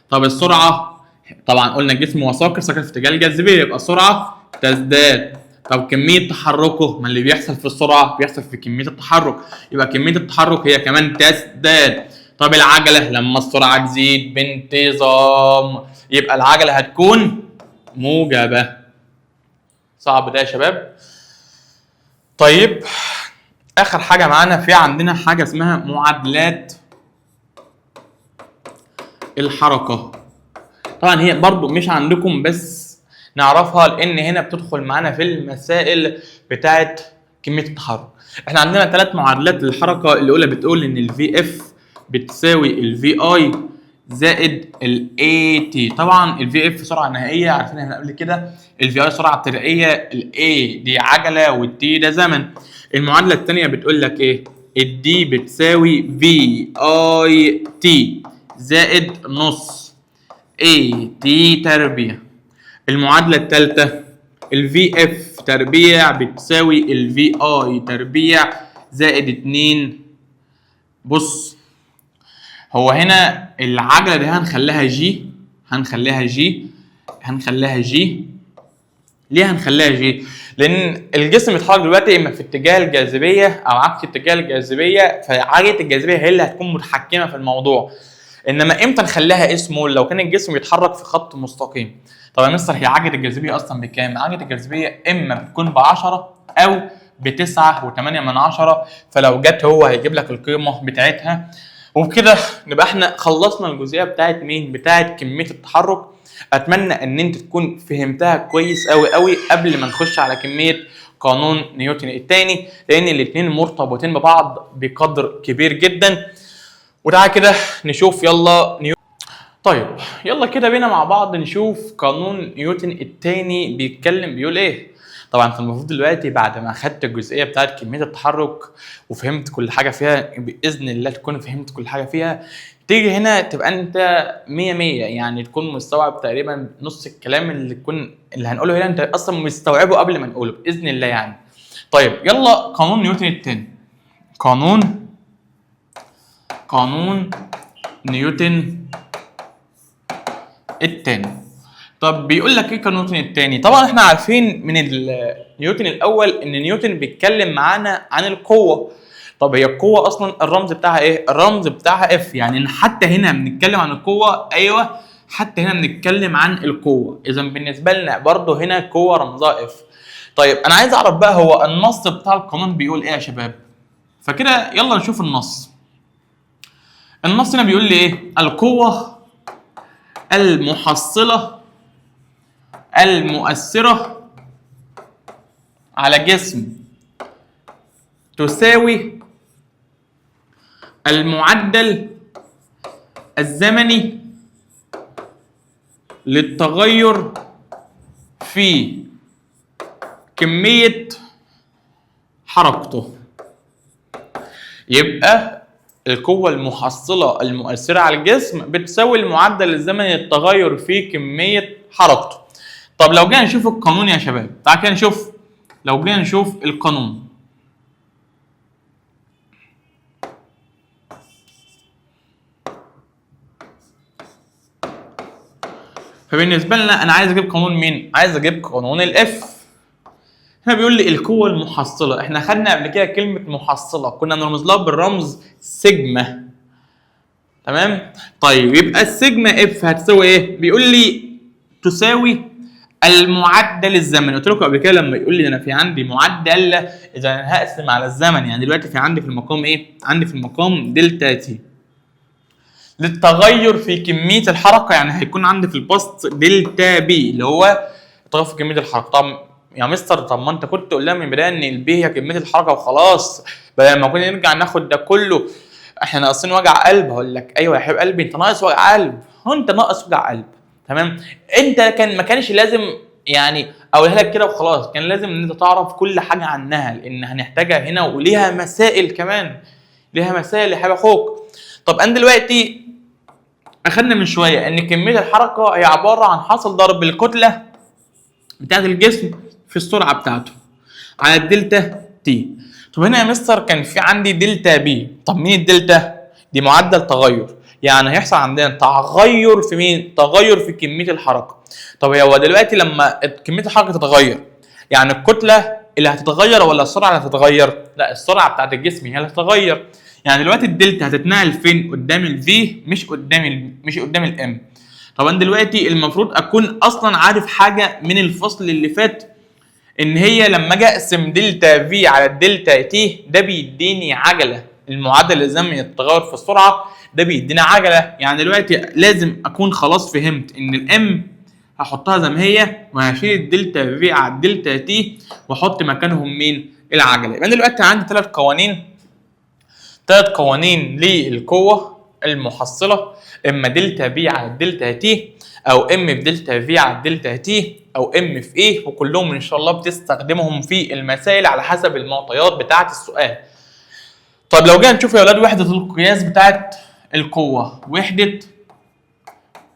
طب السرعه طبعا قلنا الجسم هو ساقط في اتجاه الجاذبيه يبقى السرعه تزداد. طب كميه تحركه، ما اللي بيحصل في السرعه بيحصل في كميه التحرك، يبقى كميه التحرك هي كمان تزداد. طب العجله لما السرعه تزيد بانتظام يبقى العجله هتكون موجبه. صعب ده يا شباب؟ طيب اخر حاجه معانا في عندنا حاجه اسمها معادلات الحركه. طبعا هي برضو مش عندكم بس نعرفها لان هنا بتدخل معانا في المسائل بتاعت كميه التحرك. احنا عندنا 3 معادلات للحركه. الاولى بتقول ان الفي اف بتساوي الفي اي زائد الاي تي. طبعا الفي اف سرعه نهائيه عارفينها من قبل كده، الفي اي سرعه ابتدائيه، الاي دي عجله والتي ده زمن. المعادله الثانيه بتقول لك ايه؟ الدي بتساوي في اي تي زائد نص اي تي تربيع. المعادله الثالثه الفي اف تربيع بتساوي الفي اي تربيع زائد 2. بص هو هنا العجله دي هنخليها جي، هنخليها جي. ليه هنخليها جي؟ لان الجسم بيتحرك دلوقتي اما في اتجاه الجاذبيه او عكس اتجاه الجاذبيه، فعجله الجاذبيه هي اللي هتكون متحكمه في الموضوع. انما امتى نخليها اسمه؟ لو كان الجسم بيتحرك في خط مستقيم. طب يا مستر هي عجله الجاذبيه اصلا بكام؟ عجله الجاذبيه اما بتكون ب10 او ب9.8، فلو جت هو هيجيب لك القيمه بتاعتها. وبكده نبقى احنا خلصنا الجزئيه بتاعت مين؟ بتاعت كميه التحرك. اتمنى ان انت تكون فهمتها كويس قوي قوي قبل ما نخش على كميه قانون نيوتن الثاني، لان الاثنين مرتبطين ببعض بقدر كبير جدا. وتعالى كده نشوف يلا طيب يلا كده بينا مع بعض نشوف قانون نيوتن الثاني بيقول ايه. طبعا انت المفروض دلوقتي بعد ما اخدت الجزئيه بتاعت كميه التحرك وفهمت كل حاجه فيها، باذن الله تكون فهمت كل حاجه فيها، تيجي هنا تبقى انت 100 يعني تكون مستوعب تقريبا نص الكلام اللي هنقوله هنا انت اصلا مستوعبه قبل ما نقوله باذن الله يعني. طيب يلا قانون نيوتن الثاني. قانون نيوتن الثاني. طب بيقول لك ايه كان نيوتن الثاني؟ طبعا احنا عارفين من نيوتن الاول ان نيوتن بيتكلم معانا عن القوه. طب هي القوه اصلا الرمز بتاعها ايه؟ الرمز بتاعها اف، يعني حتى هنا بنتكلم عن القوه. ايوه حتى هنا بنتكلم عن القوه، اذا بالنسبه لنا برضه هنا القوه رمزها اف. طيب انا عايز اعرف بقى هو النص بتاع القانون بيقول ايه يا شباب؟ فكده يلا نشوف النص. النص هنا بيقول لي ايه؟ القوه المحصله المؤثره على جسم تساوي المعدل الزمني للتغير في كمية حركته. يبقى القوة المحصلة المؤثرة على الجسم بتساوي المعدل الزمني للتغير في كمية حركته. طب لو جينا نشوف القانون يا شباب، تعال كده نشوف. لو جينا نشوف القانون، فبالنسبه لنا انا عايز اجيب قانون مين؟ عايز اجيب قانون الاف. هنا بيقول لي القوه المحصله، احنا خدنا قبل كده كلمه محصله كنا بنرمز لها بالرمز سيجما. تمام؟ طيب يبقى السيجما اف هتساوي ايه؟ بيقول لي تساوي المعدل الزمني. قلت لكم قبل كده لما يقول لي انا في عندي معدل، اذا انا هقسم على الزمن، يعني دلوقتي في عندي في المقام ايه؟ عندي في المقام دلتا تي للتغير في كميه الحركه، يعني هيكون عندي في البسط دلتا بي اللي هو التغير في كميه الحركه. طب يا مستر طب ما انت كنت تقول لنا من البدايه ان البي هي كميه الحركه وخلاص، بدل ما كنا نرجع ناخد ده كله احنا ناقصين وجع قلب. هقول لك ايوه يا حبيب قلبي انت ناقص وجع قلب، هو انت ناقص وجع قلب. تمام؟ انت ما كانش لازم يعني اقولها لك كده وخلاص، كان لازم ان انت تعرف كل حاجه عنها لان هنحتاجها هنا وليها مسائل كمان، ليها مسائل يا حبيب اخوك. طب انا دلوقتي اخدنا من شويه ان كميه الحركه هي عباره عن حاصل ضرب الكتله بتاعت الجسم في السرعه بتاعته على الدلتا تي. طب هنا يا مستر كان في عندي دلتا بي. طب مين الدلتا؟ دي معدل تغير، يعني هيحصل عندنا تغير في مين؟ تغير في كميه الحركه. طب هو دلوقتي لما كميه الحركه تتغير يعني الكتله اللي هتتغير ولا السرعه اللي هتتغير؟ لا السرعه بتاعت الجسم هي اللي هتتغير. يعني دلوقتي الدلتا هتتنقل فين؟ قدام الفي مش قدام الام. طب انا دلوقتي المفروض اكون اصلا عارف حاجه من الفصل اللي فات، ان هي لما اجي اقسم دلتا في على الدلتا تي ده بيديني عجله، المعدل الزمني للتغير في السرعه ده بيدينا عجله. يعني دلوقتي لازم اكون خلاص فهمت ان الام هحطها زي ما هي وهشيل الدلتا في على الدلتا تي واحط مكانهم مين؟ العجله. يبقى دلوقتي عندي ثلاث قوانين للقوه المحصله، اما دلتا بي على الدلتا تي او ام في دلتا في على الدلتا تي او ام في ايه، وكلهم ان شاء الله بتستخدمهم في المسائل على حسب المعطيات بتاعه السؤال. طب لو جينا نشوف يا اولاد وحده القياس بتاعه القوه، وحده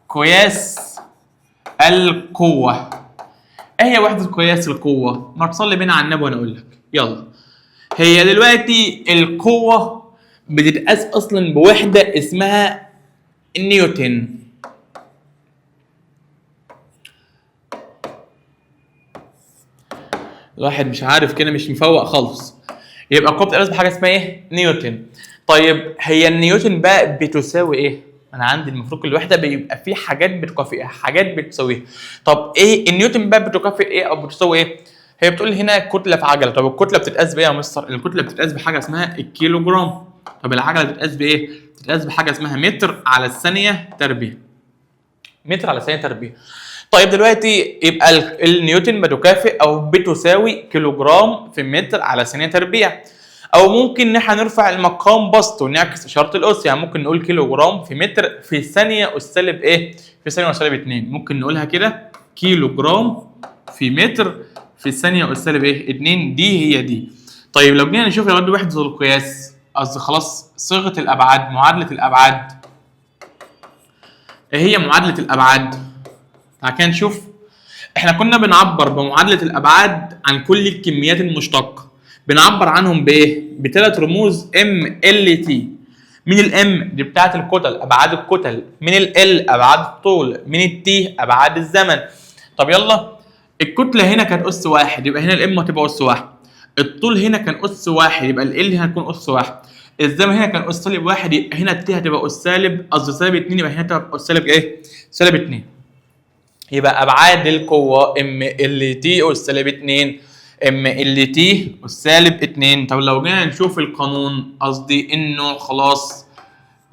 قياس القوه. ايه هي وحده قياس القوه؟ ما تصلي بينا على النبي وانا اقول لك. يلا، هي دلوقتي القوه بتتقاس اصلا بوحده اسمها نيوتن. الواحد مش عارف كده، مش مفوق خالص. يبقى القوه بتتقاس بحاجه اسمها ايه؟ نيوتن. طيب هي النيوتن بقى بتساوي ايه؟ انا عندي المفروض كل وحده بيبقى في حاجات بتكافئها حاجات بتساويها. طب ايه النيوتن بقى بتكافئ ايه او بتساوي ايه؟ هي بتقول لي هنا كتله في عجله. طب الكتله بتتقاس بايه يا مستر؟ الكتله بتتقاس بحاجه اسمها الكيلو جرام. طب العجله بتتقاس بايه؟ بتتقاس بحاجه اسمها متر على الثانيه تربيع. متر على الثانيه تربيع. طيب دلوقتي يبقى النيوتن بتكافئ او بتساوي كيلو جرام في متر على ثانيه تربيع. او ممكن ان احنا نرفع المقام بسط ونعكس اشاره الاس، يعني ممكن نقول كيلو جرام في متر في ثانيه اس سالب ايه؟ في ثانيه اس سالب 2. ممكن نقولها كده كيلو جرام في متر في ثانيه اس سالب ايه؟ 2. دي هي دي. طيب لو جينا نشوف يا ولاد وحده القياس، قصدي خلاص صيغه الابعاد، معادله الابعاد. ايه هي معادله الابعاد؟ تعالى كده نشوف. احنا كنا بنعبر بمعادله الابعاد عن كل الكميات المشتقه، بنعبر عنهم بايه؟ بثلاث رموز ام ال تي. من الام دي بتاعت الكتل، ابعاد الكتل. من ال ابعاد الطول. من التي ابعاد الزمن. طب يلا، الكتله هنا كانت اس واحد، يبقى هنا الام هتبقى اس واحد. الطول هنا كان اس واحد، يبقى ال هنا هتكون اس واحد. الزمن هنا كان اس سالب واحد، يبقى هنا التي هتبقى اس سالب، قصدي سالب 2، يبقى هنا هتبقى اس سالب ايه؟ سالب 2. يبقى ابعاد القوه ام ال تي اس سالب 2 ام ال تي اس سالب 2. طب لو جينا نشوف القانون، قصدي النوع، خلاص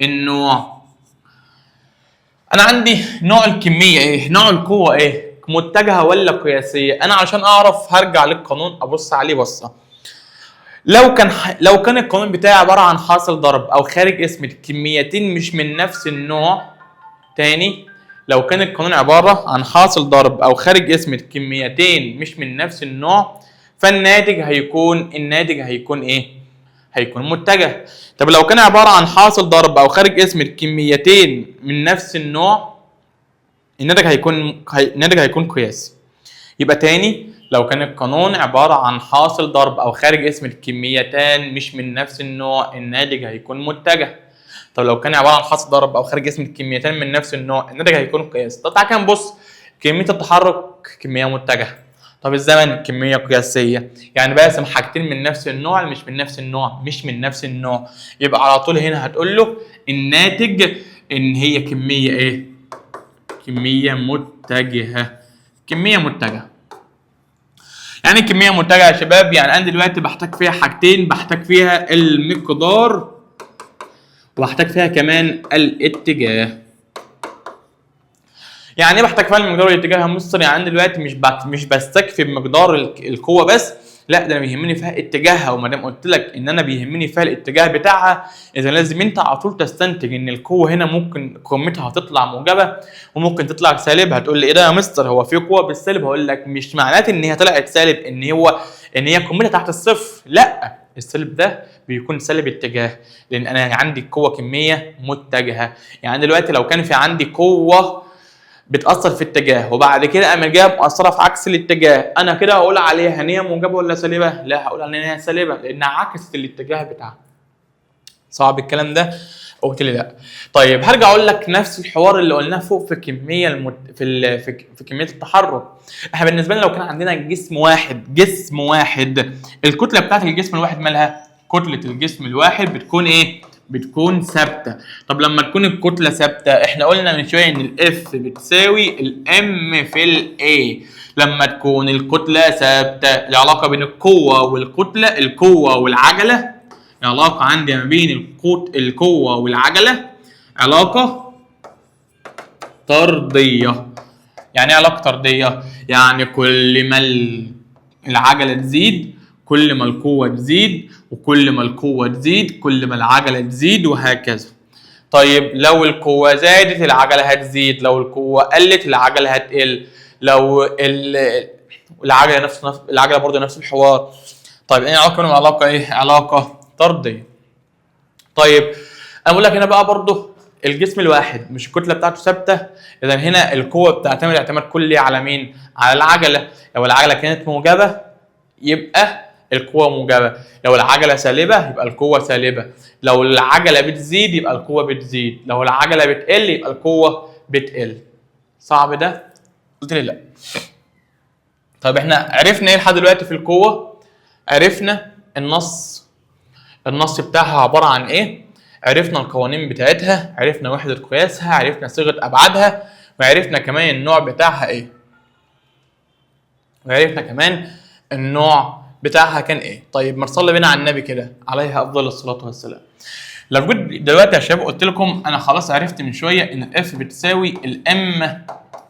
النوع، انا عندي نوع الكميه ايه؟ نوع القوه ايه؟ متجهه ولا قياسيه؟ انا عشان اعرف هرجع للقانون ابص عليه بصه. لو كان القانون بتاعي عباره عن حاصل ضرب او خارج اسم الكميتين مش من نفس النوع. تاني، لو كان القانون عباره عن حاصل ضرب او خارج اسم الكميتين مش من نفس النوع، فالناتج هيكون ايه؟ هيكون متجه. طب لو كان عباره عن حاصل ضرب او خارج اسم الكميتين من نفس النوع، الناتج هيكون قياسي. يبقى تاني، لو كان القانون عباره عن حاصل ضرب او خارج اسم الكميتان مش من نفس النوع، الناتج هيكون متجه. طب لو كان عباره عن حاصل ضرب او خارج اسم الكميتان من نفس النوع، الناتج هيكون قياسي. طب تعالى كده نبص، كميه التحرك كميه متجهه، طب الزمن كميه قياسيه، يعني بقسم حاجتين من نفس النوع اللي مش من نفس النوع، يبقى على طول هنا هتقول له الناتج ان هي كميه ايه؟ كميه متجهه. يعني كميه متجهه يا شباب، يعني انا دلوقتي بحتاج فيها حاجتين، بحتاج فيها المقدار واحتاج فيها كمان الاتجاه. يعني ايه بحتاج فيها المقدار والاتجاه يا مستر؟ يعني انا دلوقتي مش بستكفي بمقدار القوه بس، لا ده انا بيهمني فيها اتجاهها. وما دام قلت لك ان انا بيهمني فيها الاتجاه بتاعها، اذا لازم انت على طول تستنتج ان القوه هنا ممكن قيمتها هتطلع موجبه وممكن تطلع سالب. هتقول لي ايه ده يا مستر، هو في قوه بالسالب؟ هقول لك مش معناته ان هي طلعت سالب ان هي قيمتها تحت الصفر، لا، السالب ده بيكون سالب اتجاه، لان انا عندي قوه كميه متجهه. يعني دلوقتي لو كان في عندي قوه بتاثر في اتجاه وبعد كده قام جايه مأثره في عكس الاتجاه، انا كده هقول عليها ان هي موجبه ولا سالبه؟ لا، هقول عليها ان هي سالبه لانها عكست الاتجاه بتاعها. صعب الكلام ده؟ قلت لي لا. طيب هرجع اقول لك نفس الحوار اللي قلناه فوق في في كميه التحرك. احنا بالنسبه لنا لو كان عندنا جسم واحد، الكتله بتاعت الجسم الواحد مالها؟ كتله الجسم الواحد بتكون ايه؟ بتكون ثابته. طب لما تكون الكتله ثابته، احنا قلنا من شويه ان الاف بتساوي الام في الاي. لما تكون الكتله ثابته، العلاقه بين القوه والكتله، القوه والعجله، علاقه عندي ما بين القوه والعجله علاقه طرديه. يعني ايه علاقه طرديه؟ يعني كل ما العجله تزيد كل ما القوه تزيد، وكل ما القوه تزيد كل ما العجله تزيد، وهكذا. طيب لو القوه زادت العجله هتزيد، لو القوه قلت العجله هتقل، لو العجله برضه نفس الحوار. طيب ايه علاقه بينهم؟ علاقه ايه؟ علاقه طرديه. طيب انا بقول لك هنا بقى برضه الجسم الواحد مش الكتله بتاعته ثابته، اذا هنا القوه بتعتمد اعتماد كلي على مين؟ على العجله. لو العجله كانت موجبه يبقى القوه موجبه، لو العجله سالبه يبقى القوه سالبه، لو العجله بتزيد يبقى القوه بتزيد، لو العجله بتقل يبقى القوه بتقل. صعب ده؟ قلت لي لا. طيب احنا عرفنا ايه لحد دلوقتي في القوه؟ عرفنا النص بتاعها عباره عن ايه، عرفنا القوانين بتاعتها، عرفنا وحده قياسها، عرفنا صيغه ابعادها، وعرفنا كمان النوع بتاعها ايه، كان ايه. طيب ما تصلي بينا على النبي كده عليه افضل الصلاه والسلام. لو جيت دلوقتي يا شباب قلت لكم انا خلاص عرفت من شويه ان الاف بتساوي الام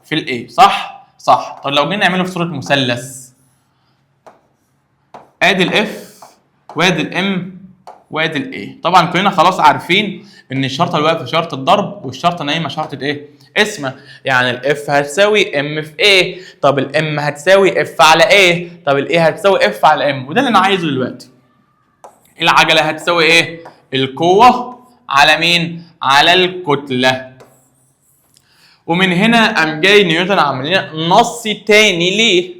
في الاي، صح؟ طب لو جينا نعمله في صوره مثلث، ادي الاف وادي الام وادي الايه. طبعا كلنا خلاص عارفين ان الشرطه اللي واقفه شرطه ضرب والشرطه نايمه شرطه ايه؟ اسمه. يعني الاف هتساوي ام في ايه، طب الام هتساوي اف على ايه، طب الايه هتساوي اف على ام. وده اللي انا عايزه دلوقتي. العجله هتساوي ايه؟ القوه على مين؟ على الكتله. ومن هنا قام جاي نيوتن عامل لنا نص تاني ليه؟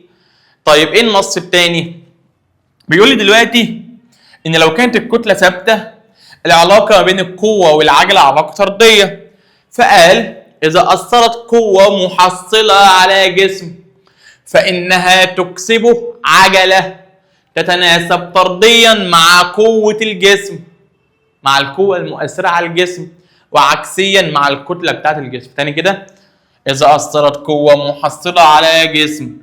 طيب ايه النص التاني؟ بيقول لي دلوقتي ان لو كانت الكتله ثابته العلاقه ما بين القوه والعجله علاقه طرديه. فقال اذا اثرت قوه محصله على جسم فانها تكسبه عجله تتناسب طرديا مع قوه الجسم، مع القوه المؤثره على الجسم، وعكسيا مع الكتله بتاعت الجسم. تاني كده، اذا اثرت قوه محصله على جسم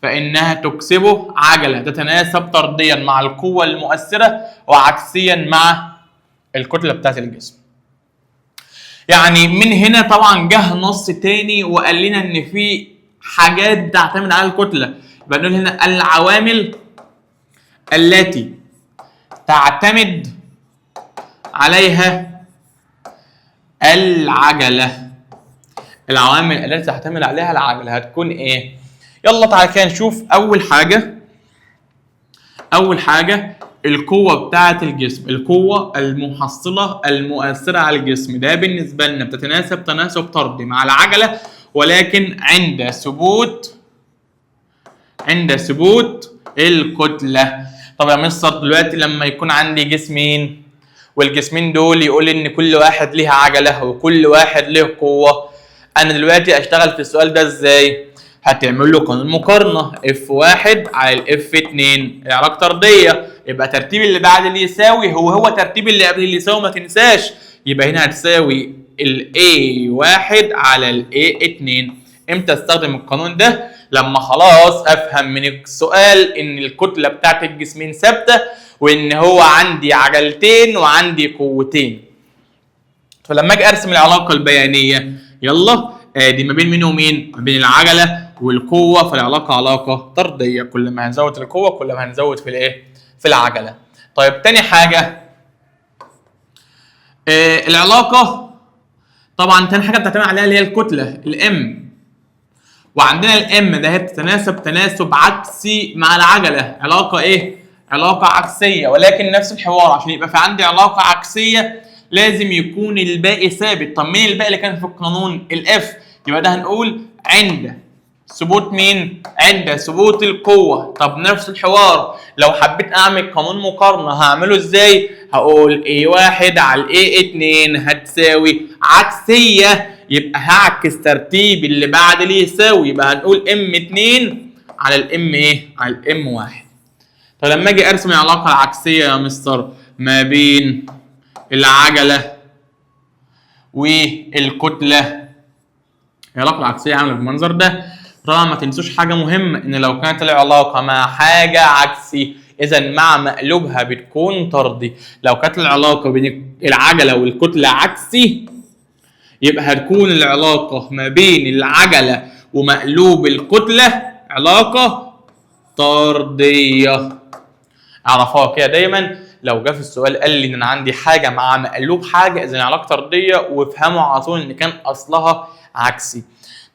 فانها تكسبه عجله تتناسب طرديا مع القوه المؤثره وعكسيا مع الكتله بتاعت الجسم. يعني من هنا طبعا جه نص تاني وقال لنا ان في حاجات بتعتمد على الكتله. يبقى نقول هنا العوامل التي تعتمد عليها العجله. العوامل التي تعتمد عليها العجله هتكون ايه؟ يلا تعالى كده نشوف. اول حاجه القوه بتاعه الجسم، القوه المحصله المؤثره على الجسم، ده بالنسبه لنا بتتناسب تناسب طردي مع العجله، ولكن عند ثبوت الكتله. طب يا مستر دلوقتي لما يكون عندي جسمين والجسمين دول يقول ان كل واحد ليه عجله وكل واحد ليه قوه، انا دلوقتي اشتغل في السؤال ده ازاي؟ هتعمل له قانون مقارنه F1 على الاف 2، علاقه طرديه، يبقى ترتيب اللي بعد اللي يساوي هو ترتيب اللي قبل اللي يساوي، ما تنساش. يبقى هنا هتساوي ال A1 على ال A2. امتى استخدم القانون ده؟ لما خلاص افهم من السؤال ان الكتله بتاعت الجسمين ثابته وان هو عندي عجلتين وعندي قوتين. فلما اجي ارسم العلاقه البيانيه، يلا دي ما بين مين ومين؟ ما بين العجله والقوه، فالعلاقه علاقه طرديه، كل ما هنزود القوه كل ما هنزود في الايه؟ في العجله. طيب تاني حاجه العلاقه طبعا تاني حاجه بتعتمد عليها اللي هي الكتله الام، وعندنا الام ده هي بتتناسب تناسب عكسي مع العجله. علاقه ايه؟ علاقه عكسيه، ولكن نفس الحوار. عشان يبقى في عندي علاقه عكسيه لازم يكون الباقي ثابت. طب مين الباقي اللي كان في القانون؟ الاف. يبقى ده هنقول عند ثبوت مين؟ عند ثبوت القوه. طب نفس الحوار لو حبيت اعمل قانون مقارنه هعمله ازاي؟ هقول A1 على A2 هتساوي عكسيه، يبقى هعكس ترتيب اللي بعد اللي يساوي، يبقى هنقول M2 على الام ايه؟ على الام 1. طب لما اجي ارسم العلاقه العكسيه يا مستر ما بين العجله والكتله، العلاقه العكسيه عامله بالمنظر ده. طبعا ما تنسوش حاجه مهمه، ان لو كانت العلاقه مع حاجه عكسي اذا مع مقلوبها بتكون طردي. لو كانت العلاقه بين العجله والكتله عكسي يبقى هتكون العلاقه ما بين العجله ومقلوب الكتله علاقه طرديه. اعرفوها كده دايما، لو جه في السؤال قال لي ان انا عندي حاجه مع مقلوب حاجه اذا علاقه طرديه، وافهموا على طول ان كان اصلها عكسي.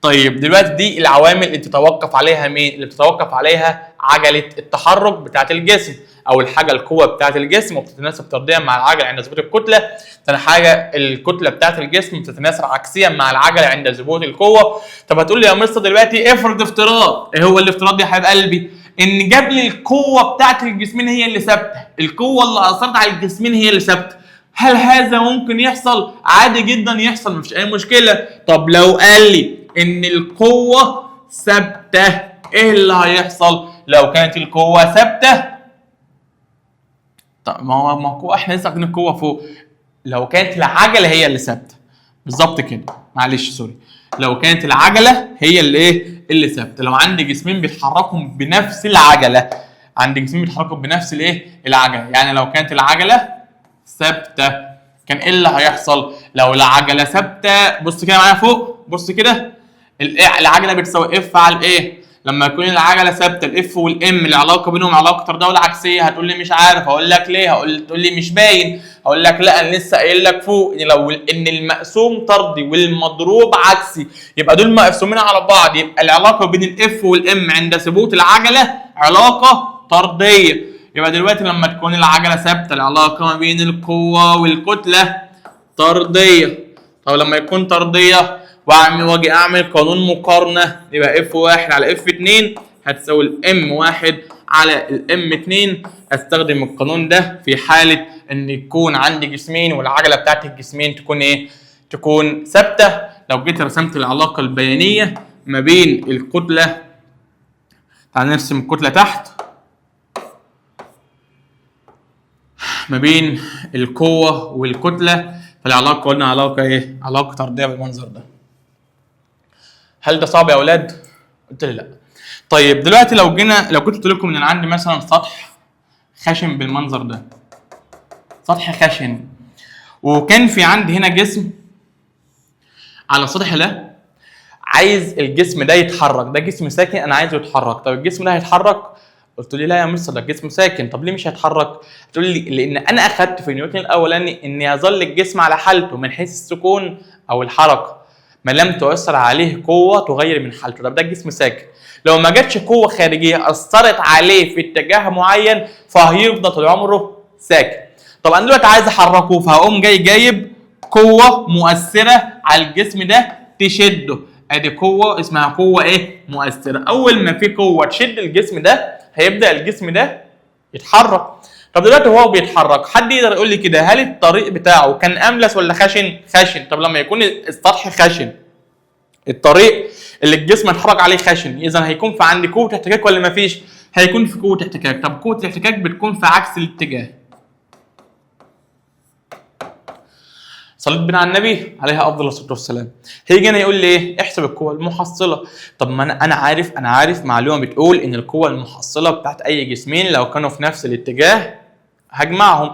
طيب دلوقتي دي العوامل اللي بتتوقف عليها مين؟ اللي بتتوقف عليها عجله التحرك بتاعه الجسم. اول حاجه القوه بتاعه الجسم وبتتناسب طرديا مع العجله عند ثبوت الكتله. ثاني حاجه الكتله بتاعه الجسم بتتناسب عكسيا مع العجله عند ثبوت القوه. طب هتقول لي يا مستر دلوقتي افرض افتراض، ايه هو الافتراض يا حبيب قلبي؟ ان جاب لي القوه بتاعه الجسمين هي اللي ثابته، القوه اللي اثرت على الجسمين هي اللي ثابته. هل هذا ممكن يحصل؟ عادي جدا يحصل، مفيش اي مشكله. طب لو قال لي ان القوه ثابته، ايه اللي هيحصل لو كانت القوه ثابته؟ طب ما هو احنا لسه واخدين القوه فوق. لو كانت العجله هي اللي ثابته بالظبط كده، معلش سوري، لو كانت العجله هي اللي ايه؟ اللي ثابته. لو عندي جسمين بيتحركوا بنفس العجله، عندي جسمين بيتحركوا بنفس الايه؟ العجله، يعني لو كانت العجله ثابته كان ايه اللي هيحصل؟ لو العجله ثابته بص كده معايا فوق، بص كده العجله بتساوي اف على الايه؟ لما يكون العجله ثابته الاف والام العلاقه بينهم علاقه طرديه ولا عكسيه؟ هتقول لي مش عارف، هقول لك ليه، تقول لي مش باين، هقول لك لا انا لسه قايل لك فوق ان لو ان المقسوم طردي والمضروب عكسي يبقى دول مقسومين على بعض، يبقى العلاقه بين الاف والام عند ثبوت العجله علاقه طرديه. يبقى دلوقتي لما تكون العجله ثابته العلاقه ما بين القوه والكتله طرديه. طب لما يكون طرديه واجي اعمل قانون مقارنه يبقى F1 على F2 هتساوي الام 1 على الام 2. استخدم القانون ده في حاله ان يكون عندي جسمين والعجله بتاعت الجسمين تكون ايه؟ تكون ثابته. لو جيت رسمت العلاقه البيانيه ما بين الكتله، تعال نرسم الكتله تحت، ما بين القوه والكتله، فالعلاقه قلنا علاقه ايه؟ علاقه طرديه بالمنظر ده. هل ده صعب يا اولاد؟ قلت لي لا. طيب دلوقتي لو كنت قلت لكم ان انا عندي مثلا سطح خشن بالمنظر ده، سطح خشن، وكان في عندي هنا جسم على السطح ده، عايز الجسم ده يتحرك، ده جسم ساكن انا عايزه يتحرك. طب الجسم ده هيتحرك؟ قلت لي لا يا مستر ده الجسم ساكن. طب ليه مش هيتحرك؟ تقول لي لان انا اخدت في نيوتن الاولاني ان يظل الجسم على حالته من حيث السكون او الحركه ما لم تؤثر عليه قوه تغير من حالته. طب ده الجسم ساكن، لو ما جاتش قوه خارجيه اثرت عليه في اتجاه معين فهيفضل طول عمره ساكن. طب انا دلوقتي عايز احركه، فهقوم جايب قوه مؤثره على الجسم ده تشده. ادي قوه اسمها قوه ايه؟ مؤثره. اول ما في قوه تشد الجسم ده هيبدا الجسم ده يتحرك. طب دلوقتي هو بيتحرك، حد يقدر يقول لي كده هل الطريق بتاعه كان املس ولا خشن؟ خشن. طب لما يكون السطح خشن، الطريق اللي الجسم اتحرك عليه خشن، اذا هيكون في عندي قوه احتكاك ولا مفيش؟ هيكون في قوه احتكاك. طب قوه الاحتكاك بتكون في عكس الاتجاه. صليت بنا على النبي عليه افضل الصلاه والسلام. هيجي هنا يقول لي ايه؟ احسب القوه المحصله. طب ما انا عارف معلومه بتقول ان القوه المحصله بتاعت اي جسمين لو كانوا في نفس الاتجاه هجمعهم،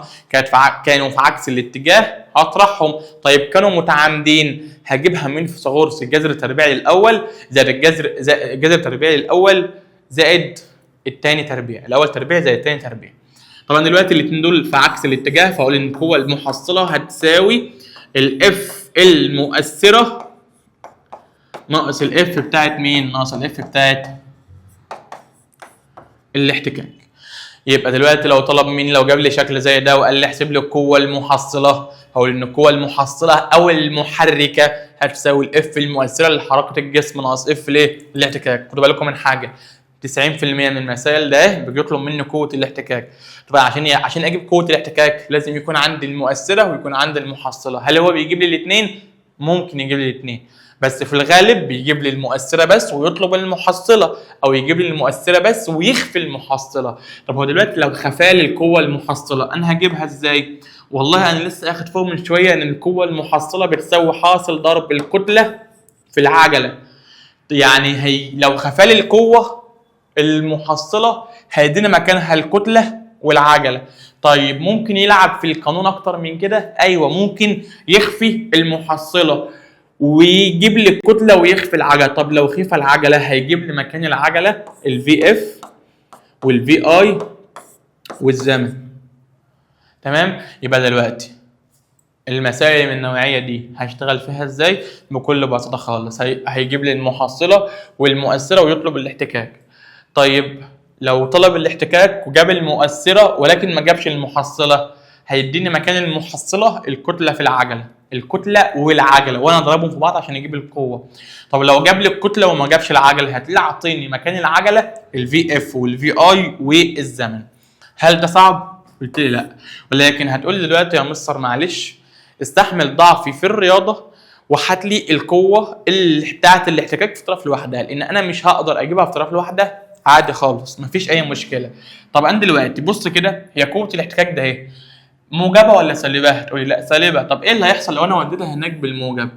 كانوا في عكس الاتجاه هطرحهم. طيب كانوا متعامدين، هجيبها من فيثاغورس الجذر التربيعي الاول زائد الجذر التربيعي الاول زائد الثاني تربيع، الاول تربيع زائد الثاني تربيع. طبعا دلوقتي الاثنين دول في عكس الاتجاه، فاقول ان القوه المحصله هتساوي الاف المؤثره ناقص الاف بتاعت مين؟ ناقص الاف بتاعت الاحتكاك. يبقى دلوقتي لو طلب مني، لو جاب لي شكل زي ده وقال لي احسب لي القوه المحصله، هقول ان القوه المحصله او المحركه هتساوي الاف المؤثره لحركه الجسم ناقص اف ليه؟ الاحتكاك. خدوا بالكم من حاجه، 90% من المسائل ده بيطلب مني قوه الاحتكاك. طبعا عشان اجيب قوه الاحتكاك لازم يكون عندي المؤثره ويكون عندي المحصله. هل هو بيجيب لي الاثنين؟ ممكن يجيب لي الاثنين، بس في الغالب بيجيب لي المؤثره بس ويطلب المحصله، او يجيب لي المؤثره بس ويخفي المحصله. طب هو دلوقتي لو خفى لي القوه المحصله انا هجيبها ازاي؟ والله انا لسه اخد فوق من شويه ان القوه المحصله بتساوي حاصل ضرب الكتله في العجله. يعني هي لو خفى لي القوه المحصله هيدينا مكانها الكتله والعجله. طيب ممكن يلعب في القانون اكتر من كده؟ ايوه ممكن يخفي المحصله ويجيب لي الكتله ويخفي العجله. طب لو خفى العجله هيجيب لي مكان العجله الفي اف والفي اي والزمن. تمام؟ يبقى دلوقتي المسائل من النوعيه دي هشتغل فيها ازاي؟ بكل بساطه خالص، هيجيب لي المحصله والمؤثره ويطلب الاحتكاك. طيب لو طلب الاحتكاك وجاب المؤثره ولكن ما جابش المحصله، هيديني مكان المحصله الكتله في العجله، الكتله والعجله، وانا اضربهم في بعض عشان يجيب القوه. طب لو جاب لي الكتله وما جابش العجله هتلاقي عاطيني مكان العجله الفي اف والفي اي والزمن. هل ده صعب؟ قلت لي لا. ولكن هتقول لي دلوقتي يا مستر معلش استحمل ضعفي في الرياضه وهات لي القوه اللي بتاعت الاحتكاك في طرف لوحدها، لان انا مش هقدر اجيبها في طرف لوحدها. عادي خالص مفيش اي مشكله. طب انا دلوقتي بص كده، هي قوه الاحتكاك ده اهي موجبه ولا سالبه؟ هتقولي لا سالبه. طب ايه اللي هيحصل لو انا وديتها هناك بالموجب؟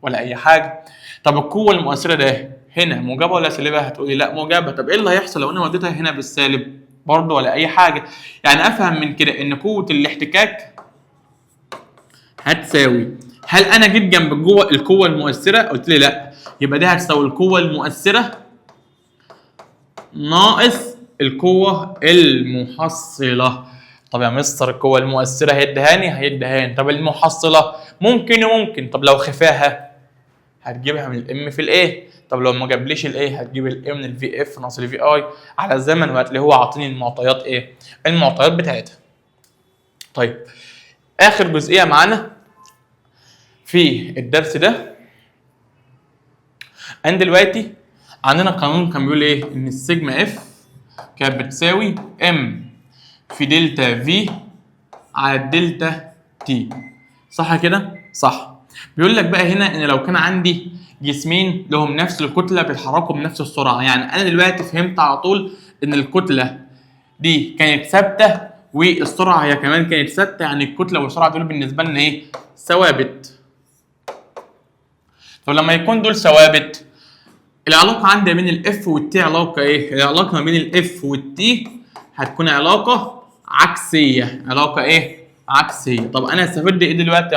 ولا اي حاجه. طب القوه المؤثره ده هنا موجبه ولا سالبه؟ هتقولي لا موجبه. طب ايه اللي هيحصل لو انا وديتها هنا بالسالب؟ برضه ولا اي حاجه. يعني افهم من كده ان قوه الاحتكاك هتساوي، هل انا جيت جنب القوه المؤثره؟ قلت لي لا، يبقى دي هتساوي القوه المؤثره ناقص القوه المحصله. طب يا مستر القوه المؤثره هيدهاني، طب المحصله ممكن وممكن. طب لو خفاها هتجيبها من الام في الايه، طب لو ما جابليش الايه هتجيب الايه من الفي اف ناقص الفي اي على الزمن، وهتلاقي هو عاطيني المعطيات ايه؟ المعطيات بتاعتها. طيب اخر جزئيه معانا في الدرس ده، انا دلوقتي عندنا قانون كان بيقول ايه؟ ان السيجما اف كانت بتساوي ام في دلتا في على الدلتا تي، صح كده؟ صح. بيقول لك بقى هنا ان لو كان عندي جسمين لهم نفس الكتله بيتحركوا بنفس السرعه، يعني انا دلوقتي فهمت على طول ان الكتله دي كانت ثابته والسرعه هي كمان كانت ثابته، يعني الكتله والسرعه دول بالنسبه لنا ايه؟ ثوابت. طب لما يكون دول ثوابت، العلاقه عندي بين الاف والتي علاقه ايه؟ العلاقه ما بين الاف والتي هتكون علاقه عكسيه. علاقه ايه؟ عكسيه. طب انا استفدت ايه دلوقتي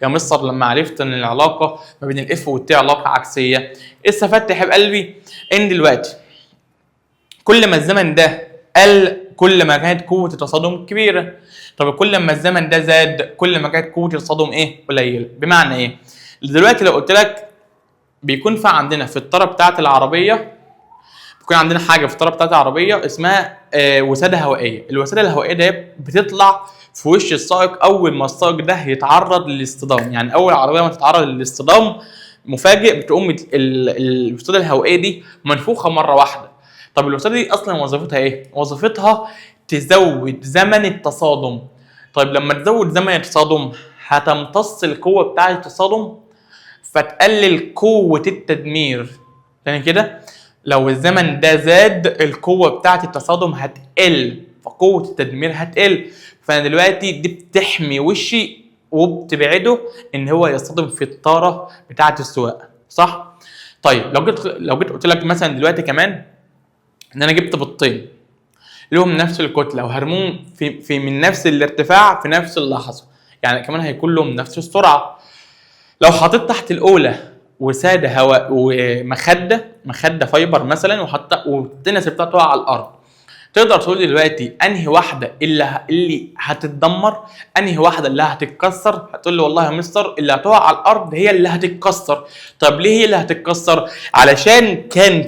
يا مستر لما عرفت ان العلاقه ما بين الاف والتي علاقه عكسيه؟ ايه استفدت يا حبيب قلبي؟ ان دلوقتي كل ما الزمن ده قل كل ما كانت قوه التصادم كبيره. طب كل ما الزمن ده زاد كل ما كانت قوه التصادم ايه؟ قليله. بمعنى ايه؟ دلوقتي لو قلت لك بيكون في عندنا في الطاره بتاعه العربيه، بيكون عندنا حاجه في الطاره بتاعه العربيه اسمها وساده هوائيه. الوساده الهوائيه ده بتطلع في وش السائق اول ما السائق ده يتعرض للاصطدام، يعني اول العربيه ما تتعرض للاصطدام مفاجئ بتقوم الوساده الهوائيه دي منفوخه مره واحده. طب الوساده دي اصلا وظيفتها ايه؟ وظيفتها تزود زمن التصادم. طيب لما تزود زمن التصادم هتمتص القوه بتاعه التصادم فتقلل قوه التدمير. يعني كده لو الزمن ده زاد القوه بتاعه التصادم هتقل فقوه التدمير هتقل. فانا دلوقتي دي بتحمي وشي وبتبعده ان هو يصطدم في الطاره بتاعه السواقه، صح؟ طيب لو جيت قلت لك مثلا دلوقتي كمان ان انا جبت بيضتين لهم نفس الكتله وهرموهم في من نفس الارتفاع في نفس اللحظه، يعني كمان هيكون لهم نفس السرعه. لو حطيت تحت الاولى وساده هواء مخده فايبر مثلا وحطينا سبتها تقع على الارض، تقدر تقول لي دلوقتي انهي واحده اللي هتتدمر، انهي واحده اللي هتتكسر؟ هتقول لي والله يا مستر اللي هتقع على الارض هي اللي هتتكسر. طب ليه هي اللي هتتكسر؟ علشان كان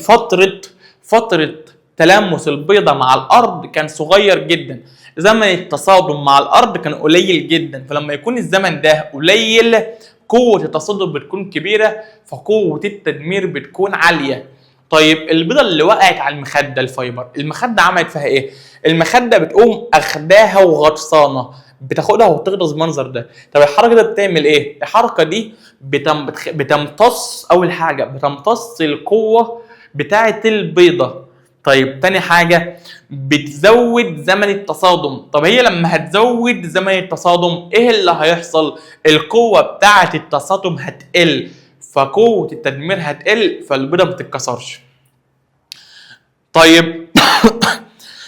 فتره تلامس البيضه مع الارض كان صغير جدا، زمن التصادم مع الارض كان قليل جدا، فلما يكون الزمن ده قليل قوه التصادم بتكون كبيره فقوه التدمير بتكون عاليه. طيب البيضه اللي وقعت على المخده الفايبر، المخده عملت فيها ايه؟ المخده بتقوم اخداها وغطسانه، بتاخدها وتغطس المنظر ده. طب الحركه دي بتعمل ايه؟ الحركه دي بتمتص اول حاجه بتمتص القوه بتاعه البيضه. طيب تاني حاجه بتزود زمن التصادم. طب هي لما هتزود زمن التصادم ايه اللي هيحصل؟ القوه بتاعه التصادم هتقل فقوه التدمير هتقل فالبيضه ما تتكسرش. طيب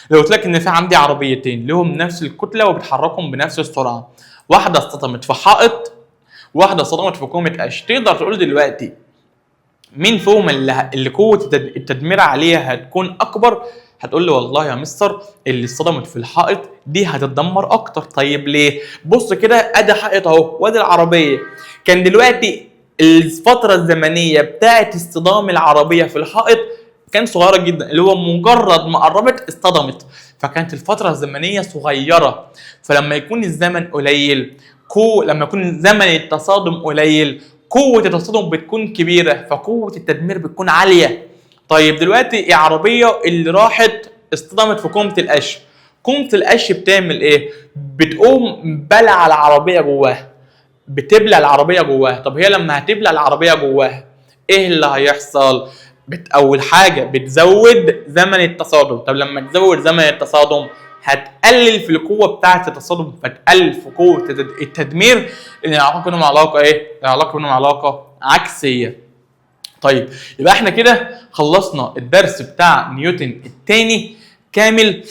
لو قلت لك ان في عندي عربيتين لهم نفس الكتله وبتحركهم بنفس السرعه، واحده اصطدمت في حائط واحده اصطدمت في كومه قش، تقدر تقول دلوقتي مين فيهم اللي قوه التدمير عليها هتكون اكبر؟ هتقول لي والله يا مستر اللي اصطدمت في الحائط دي هتتدمر اكتر. طيب ليه؟ بص كده ادي حائط اهو وادي العربيه، كان دلوقتي الفتره الزمنيه بتاعه اصطدام العربيه في الحائط كان صغيره جدا، اللي هو مجرد ما قربت اصطدمت، فكانت الفتره الزمنيه صغيره. فلما يكون الزمن قليل لما يكون زمن التصادم قليل قوه التصادم بتكون كبيره فقوه التدمير بتكون عاليه. طيب دلوقتي العربيه اللي راحت اصطدمت في كومه القش، كومه القش بتعمل ايه؟ بتقوم بلع العربيه جواها، بتبلع العربيه جواها. طب هي لما هتبلع العربيه جواها ايه اللي هيحصل؟ اول حاجه بتزود زمن التصادم. طب لما تزود زمن التصادم هتقلل في القوه بتاعه التصادم فتقلل في قوه التدمير، لان العلاقه بينهم علاقه ايه؟ العلاقه بينهم علاقه عكسيه. طيب يبقى احنا كده خلصنا الدرس بتاع نيوتن الثاني كامل.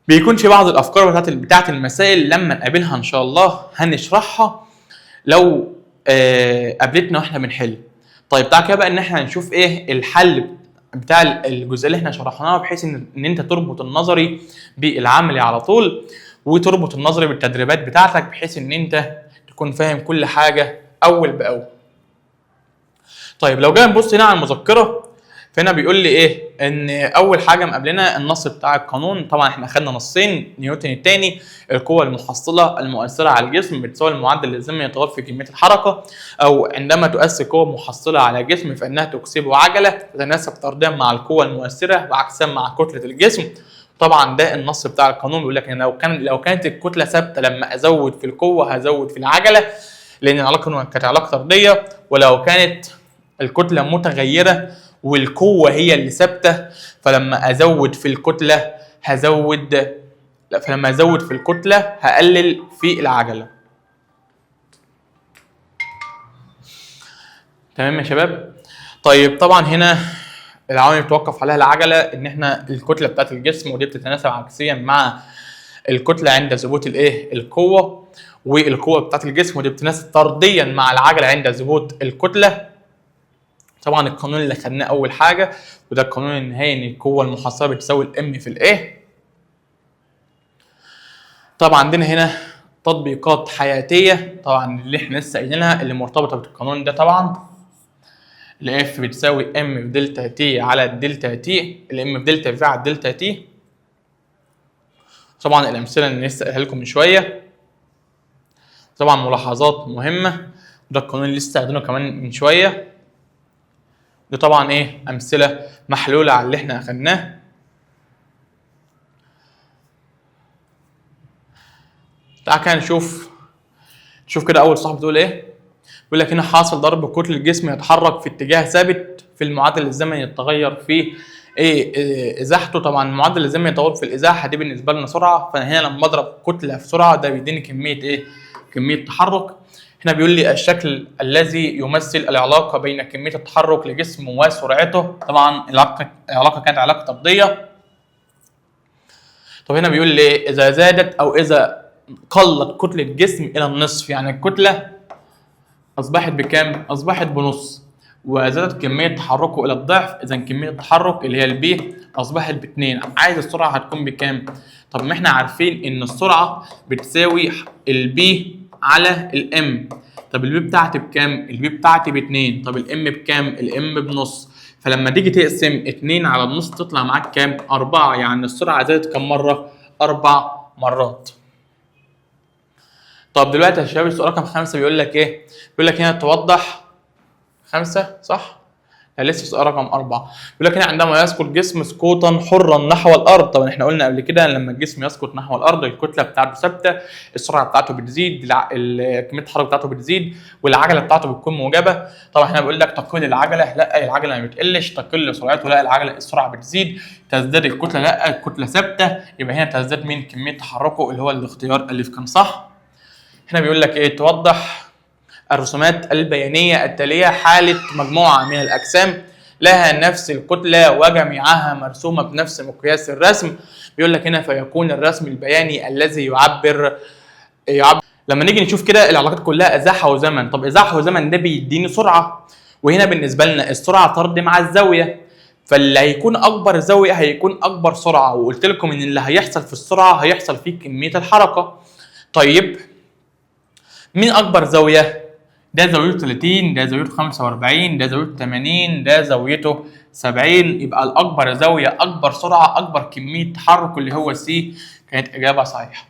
بيكون في بعض الافكار بتاعه المسائل لما نقابلها ان شاء الله هنشرحها لو قابلتنا واحنا بنحل. طيب تعالى كده بقى ان احنا نشوف ايه الحل بتاع الجزئيه اللي احنا شرحناها، بحيث ان انت تربط النظري بالعملي على طول وتربط النظري بالتدريبات بتاعتك بحيث ان انت تكون فاهم كل حاجه اول باول. طيب لو جينا نبص هنا على المذكره فهنا بيقول لي ايه؟ ان اول حاجه مقابلنا النص بتاع القانون. طبعا احنا خدنا نصين. نيوتن الثاني، القوه المحصله المؤثره على الجسم بتساوي المعدل اللازم يتغير في كميه الحركه، او عندما تؤثر قوه محصله على الجسم فانها تكسبه عجله تتناسب طرديا مع القوه المؤثره وعكسا مع كتله الجسم. طبعا ده النص بتاع القانون بيقول لك ان لو كانت الكتله ثابته لما ازود في القوه هزود في العجله، لان العلاقه كانت علاقه طرديه. ولو كانت الكتله متغيره والقوه هي اللي ثابته فلما ازود في الكتله هقلل في العجله. تمام يا شباب؟ طيب طبعا هنا العوامل اللي بتوقف عليها العجله ان احنا الكتله بتاعت الجسم ودي بتتناسب عكسيا مع الكتله عند ثبوت القوه، والقوه بتاعت الجسم ودي بتتناسب طرديا مع العجله عند ثبوت الكتله. طبعا القانون اللي خدناه اول حاجه وده القانون النهائي ان القوه المحصله بتساوي الام في الايه. طبعا عندنا هنا تطبيقات حياتيه طبعا اللي احنا لسه قايلينها اللي مرتبطه بالقانون ده. طبعا الاف بتساوي ام في دلتا تي على الدلتا تي، الام في دلتا في على الدلتا تي. طبعا الامثله اللي لسه قايلها لكم من شويه. طبعا ملاحظات مهمه وده القانون اللي لسه قايلينه كمان من شويه. دي طبعا ايه؟ امثله محلوله على اللي احنا اخدناه. تعال كده نشوف كده اول صاحب بتقول ايه. بيقول لك هنا حاصل ضرب كتله الجسم يتحرك في اتجاه ثابت في المعدل الزمني يتغير فيه ازاحته. طبعا المعدل الزمني يتغير في الازاحه دي بالنسبه لنا سرعه، فانا هنا لما اضرب كتله في سرعه ده بيديني كميه كميه تحرك. هنا بيقول لي الشكل الذي يمثل العلاقه بين كميه التحرك لجسم وسرعته. طبعا العلاقه كانت علاقه طرديه. طب هنا بيقول لي اذا زادت او اذا قلت كتله جسم الى النصف، يعني الكتله اصبحت بكام؟ اصبحت بنص، وزادت كميه تحركه الى الضعف، اذا كميه التحرك اللي هي البي اصبحت ب2. عايز السرعه هتكون بكام؟ طب ما احنا عارفين ان السرعه بتساوي البي على الام. طب البي بتاعتي بكام؟ البي بتاعتي ب2. طب الام بكام؟ الام بنص. فلما تيجي تقسم 2 على النص تطلع معاك كام؟ 4. يعني السرعه زادت كم مره؟ 4 مرات. طب دلوقتي يا شباب السؤال رقم 5 بيقول لك ايه؟ بيقول لك هنا توضح 5 صح؟ لا لسه السؤال رقم 4. بيقول لك هنا عندما يسقط جسم سقوطا حرا نحو الارض. طبعا احنا قلنا قبل كده لما الجسم يسقط نحو الارض الكتله بتاعته ثابته، السرعه بتاعته بتزيد، كميه الحركه بتاعته بتزيد، والعجله بتاعته بتكون موجبه. طبعا احنا بنقول لك تقل العجله، لا العجله ما بتقلش. تقل سرعته، لا العجله السرعه بتزيد. تزداد الكتله، لا الكتله ثابته. يبقى هنا تزداد من كميه تحركه اللي هو الاختيار الف كان صح. هنا بيقول لك ايه؟ توضح الرسومات البيانيه التاليه حاله مجموعه من الاجسام لها نفس الكتله وجميعها مرسومه بنفس مقياس الرسم. بيقول لك هنا فيكون الرسم البياني الذي يعبر لما نيجي نشوف كده العلاقات كلها ازاحه وزمن. طب ازاحه وزمن ده بيديني سرعه، وهنا بالنسبه لنا السرعه طرد مع الزاويه، فاللي هيكون اكبر زاويه هيكون اكبر سرعه. وقلت لكم ان اللي هيحصل في السرعه هيحصل فيه كميه الحركه. طيب مين اكبر زاويه؟ ده زاويته 30، ده زاويته 45، ده زاويته 80، ده زاويته 70. يبقى الاكبر زاويه اكبر سرعه اكبر كميه تحرك اللي هو سي. كانت اجابه صحيحه.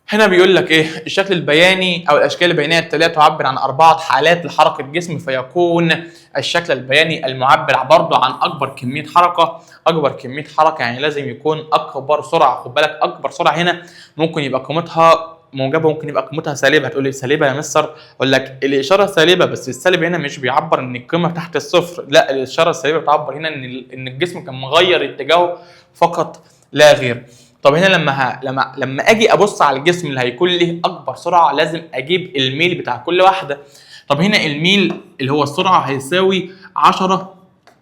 هنا بيقول لك ايه؟ الشكل البياني او الاشكال البيانيه التاليه تعبر عن 4 حالات لحركه الجسم، فيكون الشكل البياني المعبر برضه عن اكبر كميه حركه. اكبر كميه حركه يعني لازم يكون اكبر سرعه. خد بالك اكبر سرعه هنا ممكن يبقى قيمتها موجبه، ممكن يبقى قيمتها سالبه. هتقول لي سالبه يا مستر؟ اقول لك الاشاره سالبه، بس السالب هنا مش بيعبر ان القيمه تحت الصفر، لا الاشاره السالبه بتعبر هنا ان الجسم كان مغير اتجاهه فقط لا غير. طب هنا لما اجي ابص على الجسم اللي هيكون له اكبر سرعه لازم اجيب الميل بتاع كل واحده. طب هنا الميل اللي هو السرعه هيساوي 10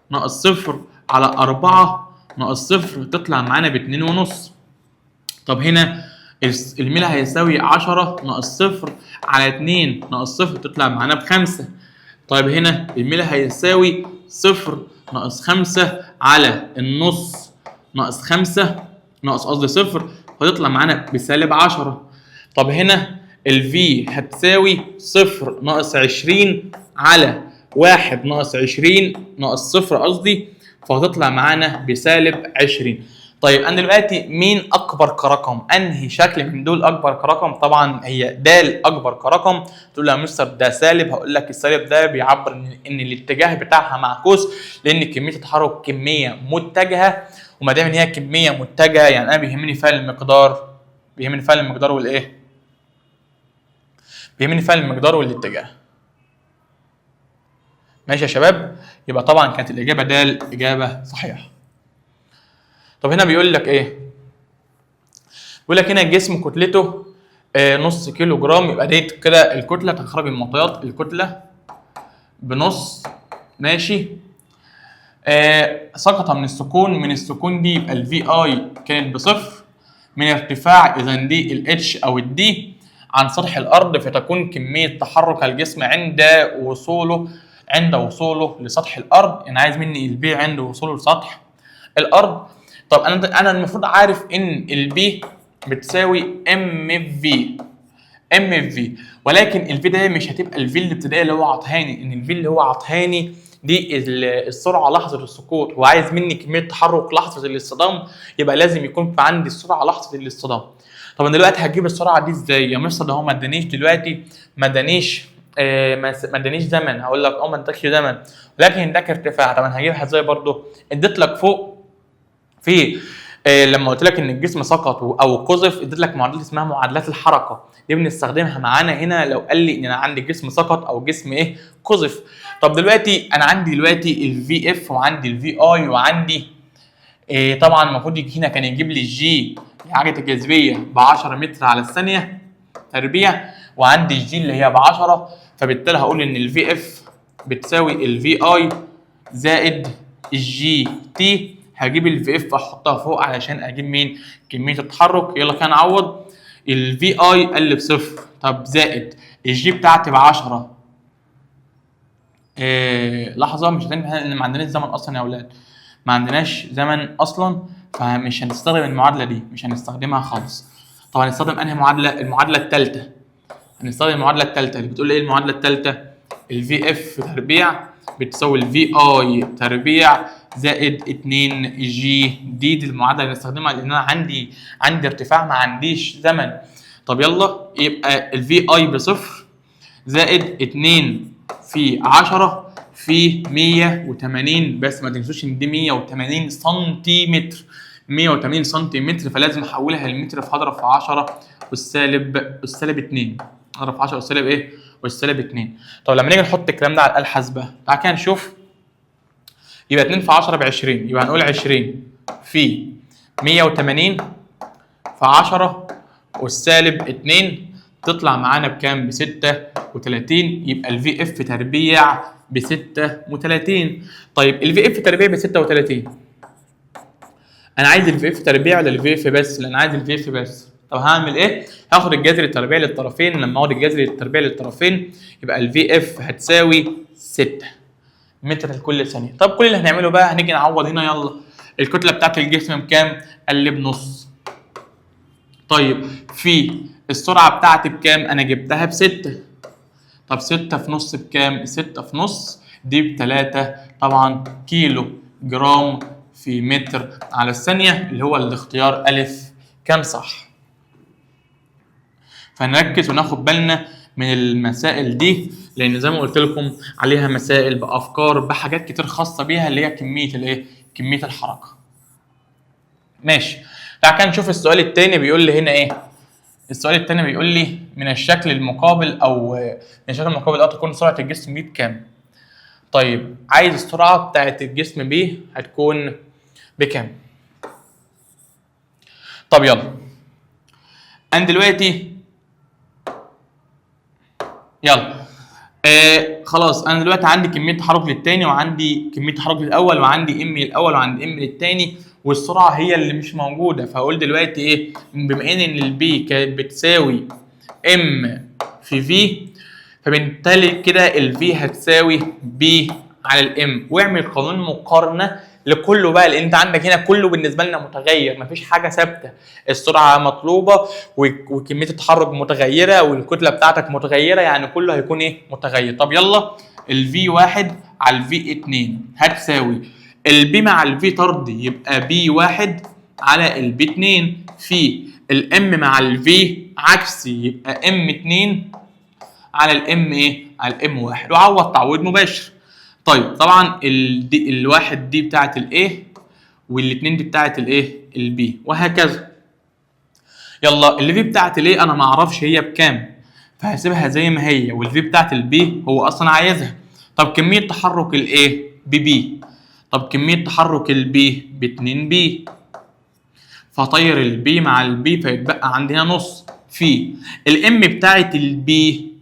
ناقص صفر على 4 ناقص صفر تطلع معانا ب2.5. طب هنا الميل هيساوي 10 ناقص صفر على 2 ناقص صفر تطلع معانا ب5. طيب هنا الميل هيساوي 0 ناقص 5 على النص ناقص 5 ناقص قصدي 0 فتطلع معانا بسالب 10. طب هنا الفي هتساوي 0 ناقص 20 على 1 ناقص 20 ناقص 0 قصدي فهتطلع معانا بسالب 20. طيب انا دلوقتي مين اكبر كرقم؟ انهي شكل من دول اكبر كرقم؟ طبعا هي د اكبر كرقم. تقول لي يا مستر ده سالب، هقول لك السالب ده بيعبر ان الاتجاه بتاعها معكوس، لان كميه التحرك كميه متجهه، وما دام ان هي كميه متجهه يعني انا بيهمني فعل المقدار، بيهمني فعل المقدار والايه؟ بيهمني فعل المقدار والاتجاه. ماشي يا شباب؟ يبقى طبعا كانت الاجابه د اجابه صحيحه. طب هنا بيقول لك ايه؟ بيقول لك هنا الجسم كتلته نص كيلو جرام، يبقى دي كده الكتله تخرج المعطيات، الكتله بنص. ماشي. سقط من السكون، من السكون دي يبقى الفي اي كانت بصفر، من ارتفاع اذا دي الاتش او الدي عن سطح الارض، فتكون كميه تحرك الجسم عند وصوله لسطح الارض. انا عايز مني البي عند وصوله لسطح الارض. طب انا المفروض عارف ان البي بتساوي ام في، ولكن الفي ده مش هتبقى الفي الابتدائيه اللي هو عطهاني، ان الفي اللي هو عطهاني دي السرعه لحظه السقوط، هو عايز مني كميه تحرك لحظه الاصطدام، يبقى لازم يكون في عندي السرعه لحظه الاصطدام. طب انا دلوقتي هجيب السرعه دي ازاي يا مستر؟ ده هو ما ادانيش دلوقتي، ما ادانيش زمن. هقول لك ما اداكش زمن، ولكن اداك ارتفاع. طب انا هجيبها ازاي؟ برضو اديت لك فوق في لما قلت لك ان الجسم سقط او قذف، اديت لك معادلات اسمها معادلات الحركه، دي بنستخدمها معانا هنا لو قال لي ان انا عندي جسم سقط او جسم قذف. طب دلوقتي انا عندي دلوقتي الفي اف وعندي الفي اي وعندي طبعا المفروض هنا كان يجيب لي الجي حاجه الجاذبيه ب 10 متر على الثانيه تربيع، وعندي الجي اللي هي ب 10، فبالتالي هقول ان الفي اف بتساوي الفي اي زائد الجي تي. هجيب الفي اف احطها فوق علشان اجيب مين؟ كميه التحرك. يلا كان اعوض. الفي اي قل بصفر، طب زائد الجي بتاعتي ب 10. لحظه، مش ما عندناش زمن اصلا يا اولاد، ما عندناش زمن اصلا، فمش هنستخدم المعادله دي، مش هنستخدمها خالص. طب هنستخدم انهي معادله؟ المعادله الثالثه. هنستخدم المعادله الثالثه اللي بتقول ايه؟ المعادله الثالثه الفي اف تربيع بتساوي الفي اي تربيع زائد 2 جي دي المعادله اللي هنستخدمها لان انا عندي ارتفاع، ما عنديش زمن. طب يلا، يبقى الفي اي بصفر زائد 2 في 10 في 180، بس ما تنسوش ان دي 180 سنتيمتر، 180 سنتيمتر، فلازم احولها للمتر، فهضرب في 10 والسالب 2، اضرب في 10 والسالب والسالب 2. طب لما نيجي نحط الكلام ده على الاله الحاسبه، تعالى كده نشوف. يبقى 2 في 10 ب 20، يبقى هنقول 20 في 180 في 10 والسالب 2 تطلع معانا بكام؟ ب 36. يبقى الفي اف تربيع ب 36. طيب الفي اف تربيع ب 36، انا عايز الفي اف تربيع ولا الفي اف بس؟ لان عايز الفي اف بس. طب هعمل ايه؟ هاخد الجذر التربيعي للطرفين، لما اخد الجذر التربيعي للطرفين يبقى الفي اف هتساوي 6 متر لكل ثانيه. طب كل اللي هنعمله بقى هنيجي نعوض هنا. يلا، الكتله بتاعت الجسم بكام؟ قال بنص. طيب في السرعه بتاعتي بكام؟ انا جبتها ب6. طب 6 في نص بكام؟ 6 في نص دي ب3 طبعا كيلو جرام في متر على الثانيه، اللي هو الاختيار الف كان صح. فنركز وناخد بالنا من المسائل دي، لان زي ما قلت لكم عليها مسائل بافكار بحاجات كتير خاصه بيها، اللي هي كميه الحركه. ماشي. تعال كده نشوف السؤال الثاني. بيقول لي هنا ايه؟ السؤال الثاني بيقول لي من الشكل المقابل تكون سرعه الجسم ب بكام؟ طيب عايز السرعه بتاعت الجسم ب هتكون بكام؟ طب يلا، انا دلوقتي خلاص انا دلوقتي عندي كميه تحرك للتاني وعندي كميه تحرك للاول وعندي ام للاول وعندي ام للتاني، والسرعه هي اللي مش موجوده. فهقول دلوقتي ايه؟ بما ان البي كانت بتساوي ام في في، فبالتالي كده الفي هتساوي بي على الام، واعمل قانون مقارنه لكله بقى، لان انت عندك هنا كله بالنسبه لنا متغير، مفيش حاجه ثابته. السرعه مطلوبه وكميه التحرك متغيره والكتله بتاعتك متغيره، يعني كله هيكون متغير. طب يلا، الفي 1 على الفي 2 هتساوي البي مع الفي طرد يبقى بي 1 على البي 2 في الام مع الفي عكسي يبقى ام 2 على الام ايه؟ على الام 1 وعوض تعويض مباشر. طيب طبعا الواحد دي بتاعت الايه والاثنين دي بتاعت الايه؟ البي وهكذا. يلا الفي بتاعت الايه انا ما اعرفش هي بكام فهسيبها زي ما هي، والفي بتاعت البي هو اصلا عايزها. طب كميه تحرك الايه؟ ببي. طب كميه تحرك البي ب 2 بي، فطير البي مع البي فيتبقى عندنا نص في الام بتاعت البي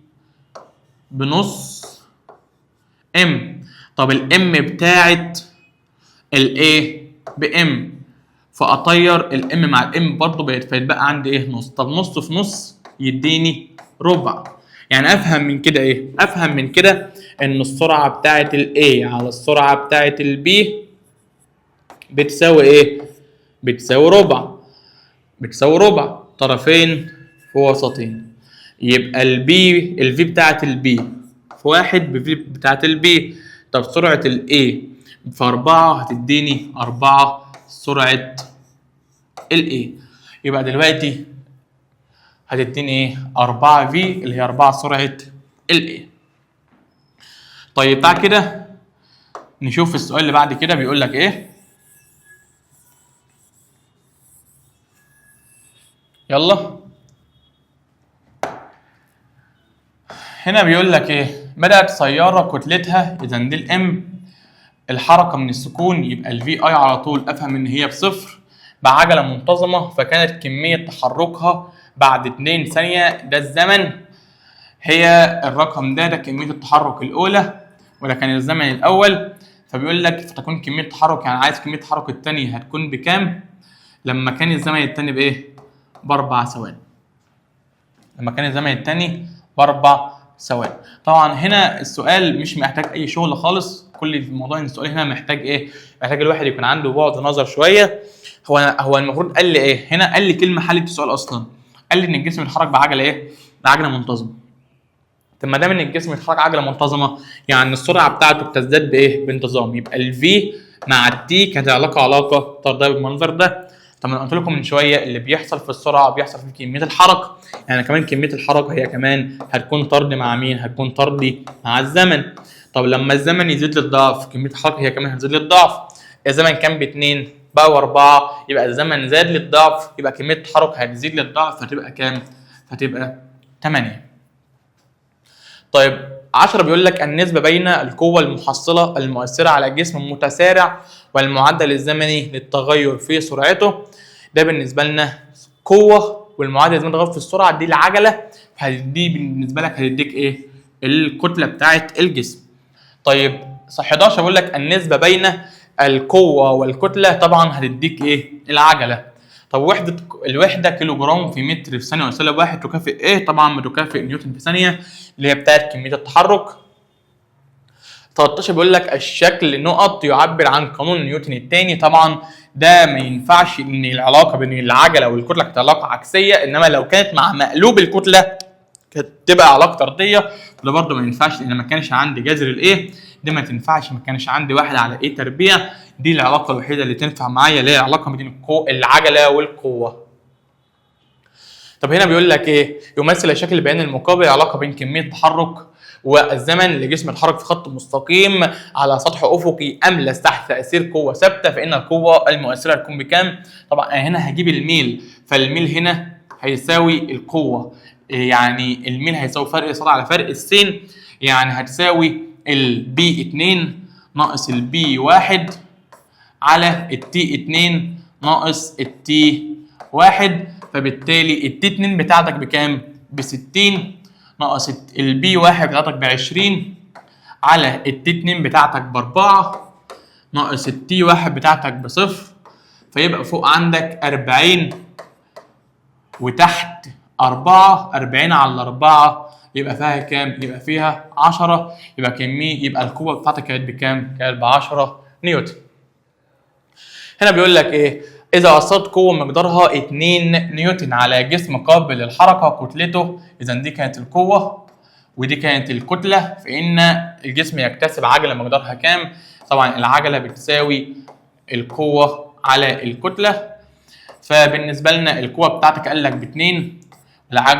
بنص ام. طب الام بتاعت الايه؟ بام، فاطير الام مع الام برضه فيتبقى عندي ايه؟ نص. طب نص في نص يديني ربع. يعني افهم من كده ايه؟ افهم من كده ان السرعه بتاعت الاي على السرعه بتاعت البي بتساوي ايه؟ بتساوي ربع. بتساوي ربع طرفين في وسطين. يبقى الفي بتاعت البي في 1 بفي بتاعت البي. طب سرعه الاي في 4 هتديني 4 سرعه الاي. يبقى دلوقتي هتديني ايه؟ 4 في اللي هي 4 سرعه الاي. طيب تعال كده نشوف السؤال اللي بعد كده بيقول لك ايه. يلا هنا بيقول لك ايه؟ بدأت سيارة كتلتها اذا دي الام الحركة من السكون يبقى الفي اي على طول افهم ان هي بصفر بعجلة منتظمة، فكانت كمية تحركها بعد 2 ثانية ده الزمن هي الرقم ده كمية التحرك الأولى وده كان الزمن الأول. فبيقول لك فتكون كمية التحرك، يعني عايز كمية التحرك الثانية هتكون بكام؟ لما كان الزمن الثاني بإيه؟ ب4 ثواني. لما كان الزمن الثاني ب4 ثواني. طبعا هنا السؤال مش محتاج أي شغل خالص، كل الموضوع إن السؤال هنا محتاج إيه؟ محتاج الواحد يكون عنده بعد نظر شوية. هو المفروض قال لي إيه؟ هنا قال لي كلمة حلت السؤال أصلا. قال لي إن الجسم بيتحرك بعجلة إيه؟ بعجلة منتظمة. طب ما دام ان الجسم يتحرك عجله منتظمه يعني السرعه بتاعته بتزداد بايه؟ بانتظام. يبقى الفي مع التي كانت علاقه طرديه بالمنظر ده. طب انا قلت لكم من شويه اللي بيحصل في السرعه بيحصل في كميه الحركه، يعني كمان كميه الحركه هي كمان هتكون طرد مع مين؟ هتكون طردي مع الزمن. طب لما الزمن يزيد للضعف كميه الحركه هي كمان هتزيد للضعف. الزمن كان ب2 بقى 4 يبقى الزمن زاد للضعف يبقى كميه الحركه هتزيد للضعف فتبقى كام؟ فتبقى 8. طيب 10 بيقول لك النسبة بين القوة المحصلة المؤثرة على الجسم المتسارع والمعدل الزمني للتغير في سرعته. ده بالنسبة لنا قوة والمعدل الزمني للتغير في السرعة دي العجلة، دي بالنسبة لك هتديك ايه؟ الكتلة بتاعت الجسم. طيب 11 بيقول لك النسبة بين القوة والكتلة طبعا هتديك ايه؟ العجلة. طب الوحده كيلو جرام في متر في ثانيه وسالب 1 تكافئ ايه؟ طبعا بتكافئ نيوتن في ثانيه اللي هي بتاعت كميه التحرك. 13 بيقول لك الشكل نقط يعبر عن قانون نيوتن الثاني. طبعا ده ما ينفعش ان العلاقه بين العجله والكتله كانت علاقه عكسيه، انما لو كانت مع مقلوب الكتله كانت تبقى علاقه طرديه. وده برده ما ينفعش لان ما كانش عندي جذر الايه، دي ما تنفعش، ما كانش عندي 1 على ايه تربيع. دي العلاقه الوحيده اللي تنفع معايا اللي هي العلاقه بين العجله والقوه. طب هنا بيقول لك ايه؟ يمثل الشكل البياني المقابل علاقه بين كميه التحرك والزمن لجسم يتحرك في خط مستقيم على سطح افقي املس تحت تاثير قوه ثابته، فان القوه المؤثره هتكون بكام؟ طبعا هنا هجيب الميل، فالميل هنا هيساوي القوه، يعني الميل هيساوي فرق صاد على فرق السين، يعني هتساوي البي 2 ناقص البي 1 على التي 2 ناقص التي 1. فبالتالي التي 2 بتاعتك بكام؟ ب 60 ناقص البي 1 بتاعتك ب 20 على التي 2 بتاعتك ب 4 ناقص التي 1 بتاعتك بصفر. فيبقى فوق عندك 40 وتحت 4. 40 على 4 يبقى فيها كام؟ يبقى فيها 10. يبقى كمية يبقى القوة بتاعتك كانت بكام؟ كانت ب 10 نيوتن. هنا بيقول لك ايه؟ إذا أثرت قوة مقدارها 2 نيوتن على جسم قابل للحركة كتلته، إذا دي كانت القوة ودي كانت الكتلة، فإن الجسم يكتسب عجلة مقدارها كام؟ طبعا العجله بتساوي القوه على الكتله. فبالنسبه لنا القوه بتاعتك قال لك ب2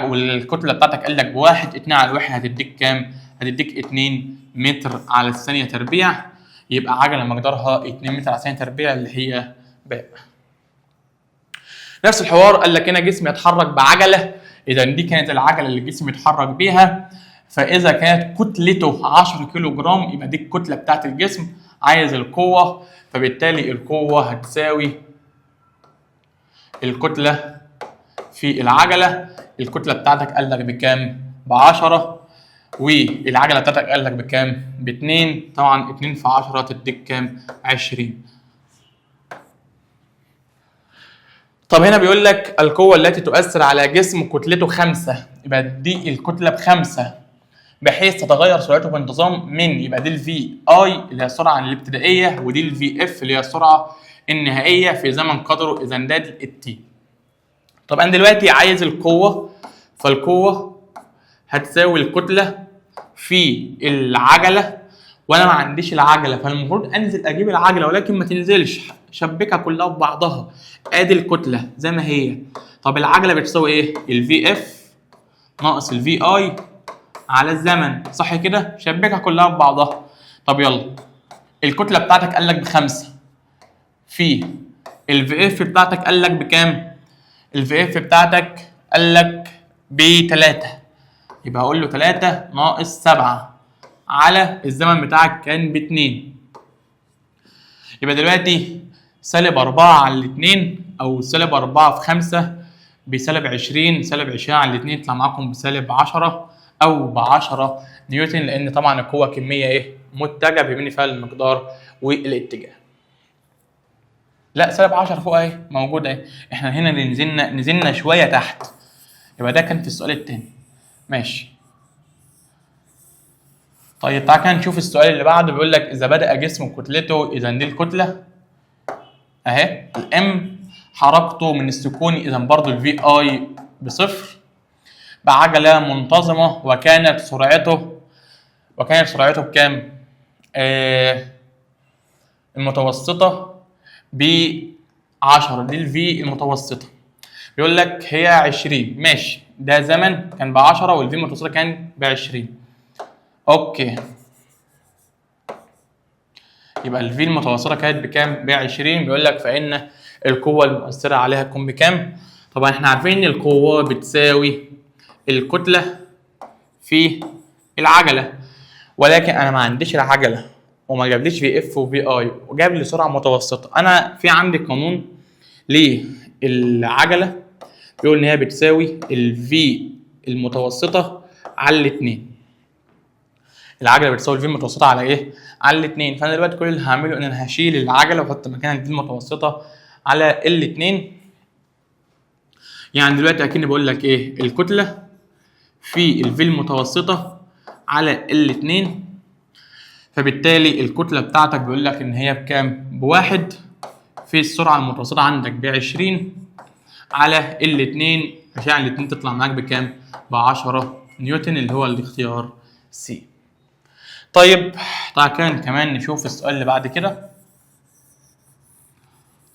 والكتله بتاعتك قال لك ب1، 2 على 1 هتديك كام؟ هتديك 2 متر على الثانيه تربيع. يبقى عجله مقدارها 2 متر على الثانيه تربيع اللي هي باء. نفس الحوار قال لك هنا جسم يتحرك بعجله، اذا دي كانت العجله اللي الجسم يتحرك بيها. فاذا كانت كتلته 10 كيلو جرام يبقى دي الكتله بتاعت الجسم. عايز القوه، فبالتالي القوه هتساوي الكتله في العجله. الكتله بتاعتك قال لك بكام؟ ب10، والعجله بتاعتك قال لك بكام؟ ب2. طبعا 2 في 10 تديك كام؟ 20. طب هنا بيقول لك القوه التي تؤثر على جسم كتلته 5، يبقى دي الكتله ب5 بحيث تتغير سرعته بانتظام من، يبقى دي الفي اي اللي هي السرعه الابتدائيه، ودي الفي اف اللي هي السرعه النهائيه في زمن قدره اذا ده التي. طب انا دلوقتي عايز القوه، فالقوه هتساوي الكتله في العجله، وانا ما عنديش العجله، فالمفروض انزل اجيب العجله، ولكن ما تنزلش، شبكها كلها ببعضها. ادي الكتله زي ما هي. طب العجله بتساوي ايه؟ الفي اف ناقص الفي اي على الزمن، صح كده؟ شبكها كلها ببعضها. طب يلا، الكتله بتاعتك قال لك ب5 في الفي اف بتاعتك قال لك بكام؟ الفي اف بتاعتك قال لك ب3، يبقى هقول له 3 ناقص 7 على الزمن بتاعك كان ب2. يبقى دلوقتي -4 على 2 او -4 في 5 ب-20، -20 على 2 يطلع معاكم ب-10 او ب10 نيوتن، لان طبعا القوه كميه ايه؟ متجهه بيبني فيها المقدار والاتجاه. لا -10 فوق اهي موجوده اهي، احنا هنا نزلنا شويه تحت، يبقى ده كان في السؤال الثاني. ماشي. طيب تعالى كده نشوف السؤال اللي بعده. بيقول لك اذا بدأ جسم كتلته، اذا دي الكتله اهي الام، حركته من السكون، اذا برضو الفي اي ب0، بعجله منتظمه، وكانت سرعته بكام؟ المتوسطه ب10، دي الفي المتوسطه. بيقول لك هي 20. ماشي، ده زمن كان ب10 والفي المتوسطه كان ب20. اوكي، يبقى الفي المتوسطه كانت بكام؟ ب20. بيقول لك فان القوه المؤثره عليها تكون بكام؟ طبعا احنا عارفين ان القوه بتساوي الكتله في العجله، ولكن انا ما عنديش العجله وما جابليش في اف وفي اي وجاب لي سرعه متوسطه. انا في عندي قانون للعجله بيقول ان هي بتساوي الفي المتوسطه على الاثنين. العجله بتساوي الفي المتوسطه على ايه؟ على الاثنين. فانا دلوقتي كل اللي هعمله ان انا هشيل العجله واحط مكانها الفي المتوسطه على الاثنين. يعني دلوقتي اكني بقول لك ايه؟ الكتله في الفي المتوسطه على الاثنين، فبالتالي الكتله بتاعتك بيقول لك ان هي بكام؟ ب1 في السرعه المتوسطه عندك ب20 على الاثنين، عشان الاثنين تطلع معاك بكام؟ ب10 نيوتن، اللي هو الاختيار سي. طيب تعالى كمان نشوف السؤال اللي بعد كده.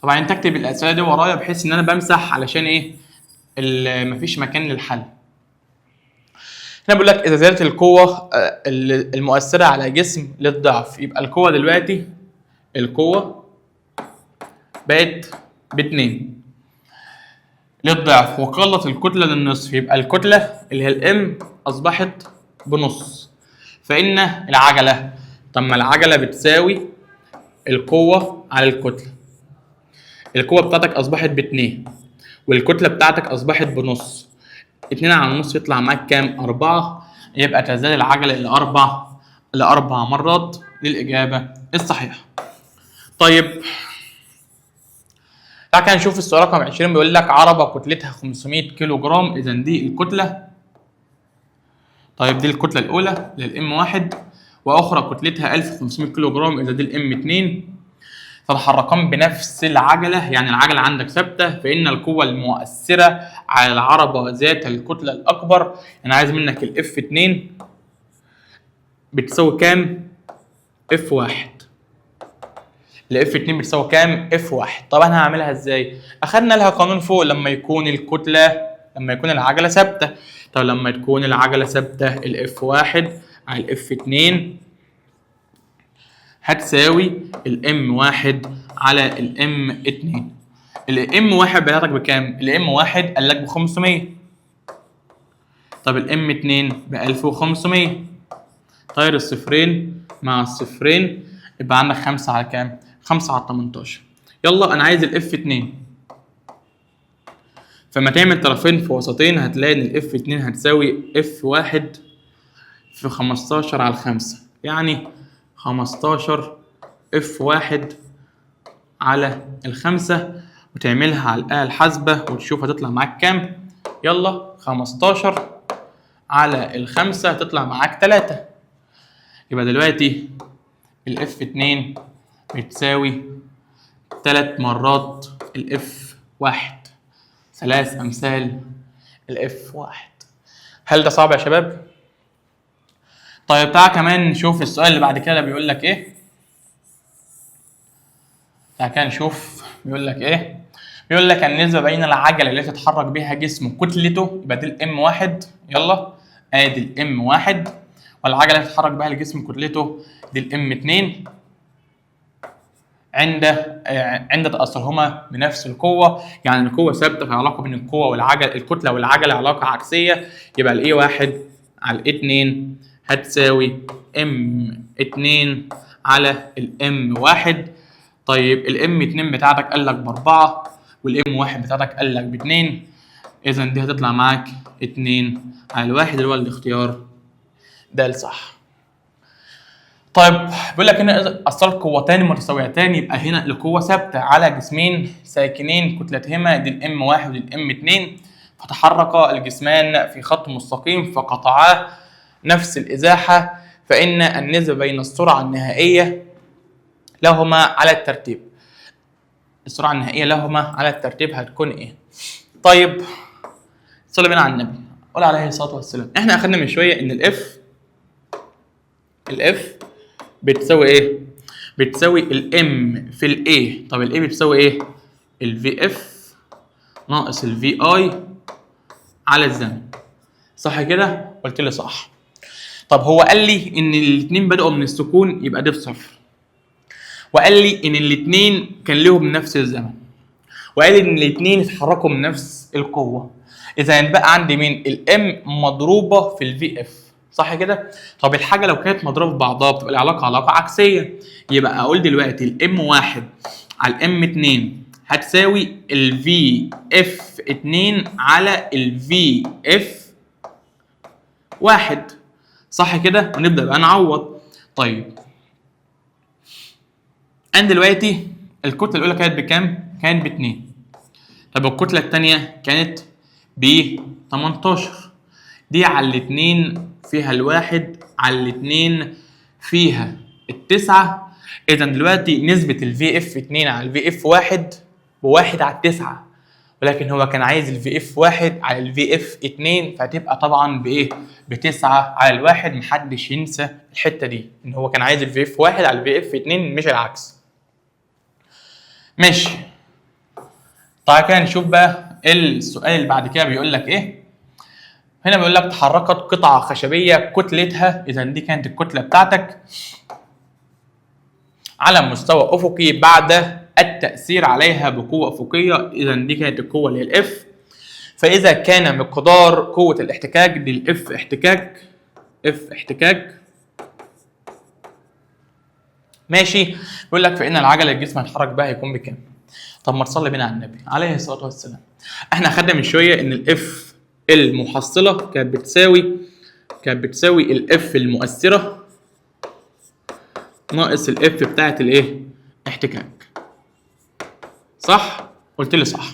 طبعا انت اكتب الاسئله دي ورايا بحيث ان انا بمسح علشان ايه؟ مفيش مكان للحل. هنا بيقول لك اذا زادت القوه المؤثره على جسم للضعف، يبقى القوه دلوقتي بقت ب2 للضعف، وقلت الكتله للنصف، يبقى الكتله اللي هي الام اصبحت بنص. فان العجله، طب ما العجله بتساوي القوه على الكتله، القوه بتاعتك اصبحت ب2 والكتله بتاعتك اصبحت بنص، 2 على النص يطلع معاك كام؟ 4. يبقى تزداد العجله لأربع مرات للاجابه الصحيحه. طيب تعالى كده نشوف السؤال رقم 20. بيقول لك عربه كتلتها 500 كيلو جرام، اذا دي الكتله. طيب دي الكتله الاولى للام 1، واخرى كتلتها 1500 كيلو جرام، اذا دي الام 2. تتحركان بنفس العجله، يعني العجله عندك ثابته، فان القوه المؤثره على العربه ذات الكتله الاكبر، انا عايز منك الاف 2 بتساوي كام؟ اف 1. الاف 2 بتساوي كام؟ اف 1. طب انا هعملها ازاي؟ اخدنا لها قانون فوق لما يكون العجله ثابته. طب لما تكون العجله ثابته الاف 1 على الاف 2 هتساوي الام 1 على الام 2. الام 1 بتاعتك بكام؟ الام 1 قال لك ب 500. طب الام 2 ب 1500. طير الصفرين مع الصفرين يبقى عندك 5 على كام؟ 5 على 18. يلا انا عايز الاف 2. فما تعمل طرفين في وسطين هتلاقي ان الاف 2 هتساوي اف 1 في 15 على 5، يعني 15 اف 1 على الخمسة، وتعملها على الآلة الحاسبة وتشوف هتطلع معاك كام. يلا 15 على الخمسة هتطلع معاك 3. يبقى دلوقتي الاف 2 بتساوي 3 مرات الاف 1، 3 امثال الاف 1. هل ده صعب يا شباب؟ طيب تعال كمان نشوف السؤال اللي بعد كده بيقول لك ايه. تعال كده نشوف بيقول لك ايه. بيقول لك النسبة بين العجلة اللي تتحرك بها جسم وكتلته، يبقى دي الام 1. يلا ادي الام 1، والعجلة اللي تتحرك بها الجسم وكتلته دي الام 2 عند تأثرهما بنفس القوة. يعني القوة ثابتة، في علاقة بين القوة والعجلة، الكتلة والعجلة علاقة عكسية. يبقى الاي 1 على الاي 2 هتساوي ام 2 على الام 1. طيب الام 2 بتاعتك قال لك ب4 والام 1 بتاعتك قال لك ب2، اذا دي هتطلع معاك 2 على 1 اللي هو الاختيار ده الصح. طيب بيقول لك هنا اذا اثرت قوتان متساويتان، يبقى هنا القوه ثابته على جسمين ساكنين كتلتهما دي الام 1 ودي الام 2، فتحرك الجسمان في خط مستقيم فقطعاه نفس الازاحه، فان النسبه بين السرعه النهائيه لهما على الترتيب. السرعه النهائيه لهما على الترتيب هتكون ايه؟ طيب صلي بينا على النبي قول عليه الصلاه والسلام. احنا اخدنا من شويه ان الاف بتساوي ايه؟ بتساوي الام في الاي. طب الاي بتساوي ايه؟ الفي اف ناقص الفي اي على الزمن، صح كده؟ قلت لي صح. طب هو قال لي ان الاثنين بدأوا من السكون يبقى ده بصفر، وقال لي ان الاثنين كان لهم نفس الزمن، وقال لي ان الاثنين اتحركوا من نفس القوه. اذا بقى عندي مين؟ الام مضروبه في الفي اف، صح كده؟ طب الحاجه لو كانت مضروبه في بعضها بتبقى العلاقه علاقه عكسيه. يبقى اقول دلوقتي الام 1 على الام 2 هتساوي الفي اف 2 على الفي اف 1، صح كده؟ ونبدا بقى نعوض. طيب انا دلوقتي الكتله الاولى كانت بكام؟ كانت ب2. طب الكتله الثانيه كانت ب18، دي على الاثنين فيها الواحد على الاثنين فيها ال9. اذا دلوقتي نسبه الفي اف 2 على الفي اف 1 ب1 على 9، ولكن هو كان عايز الفي اف 1 على الفي اف 2، فهتبقى طبعا بايه؟ ب9 على الواحد. محدش ينسى الحته دي ان هو كان عايز الفي اف 1 على الفي اف 2 مش العكس. ماشي. طيب كده نشوف بقى السؤال اللي بعد كده بيقول لك ايه. هنا بيقول لك تحركت قطعه خشبيه كتلتها، اذا دي كانت الكتله بتاعتك، على مستوى افقي بعد التاثير عليها بقوه افقيه، اذا دي كانت القوه اللي هي الاف. فاذا كان مقدار قوه الاحتكاك دي الاف احتكاك، اف احتكاك، ماشي. بيقول لك فان العجله الجسم هيتحرك بها هيكون بكام؟ طب ما تصلي بينا على النبي عليه الصلاه والسلام. احنا خدنا من شويه ان الاف المحصله كانت بتساوي الاف المؤثره ناقص الاف بتاعت الايه؟ احتكاك، صح؟ قلت لي صح.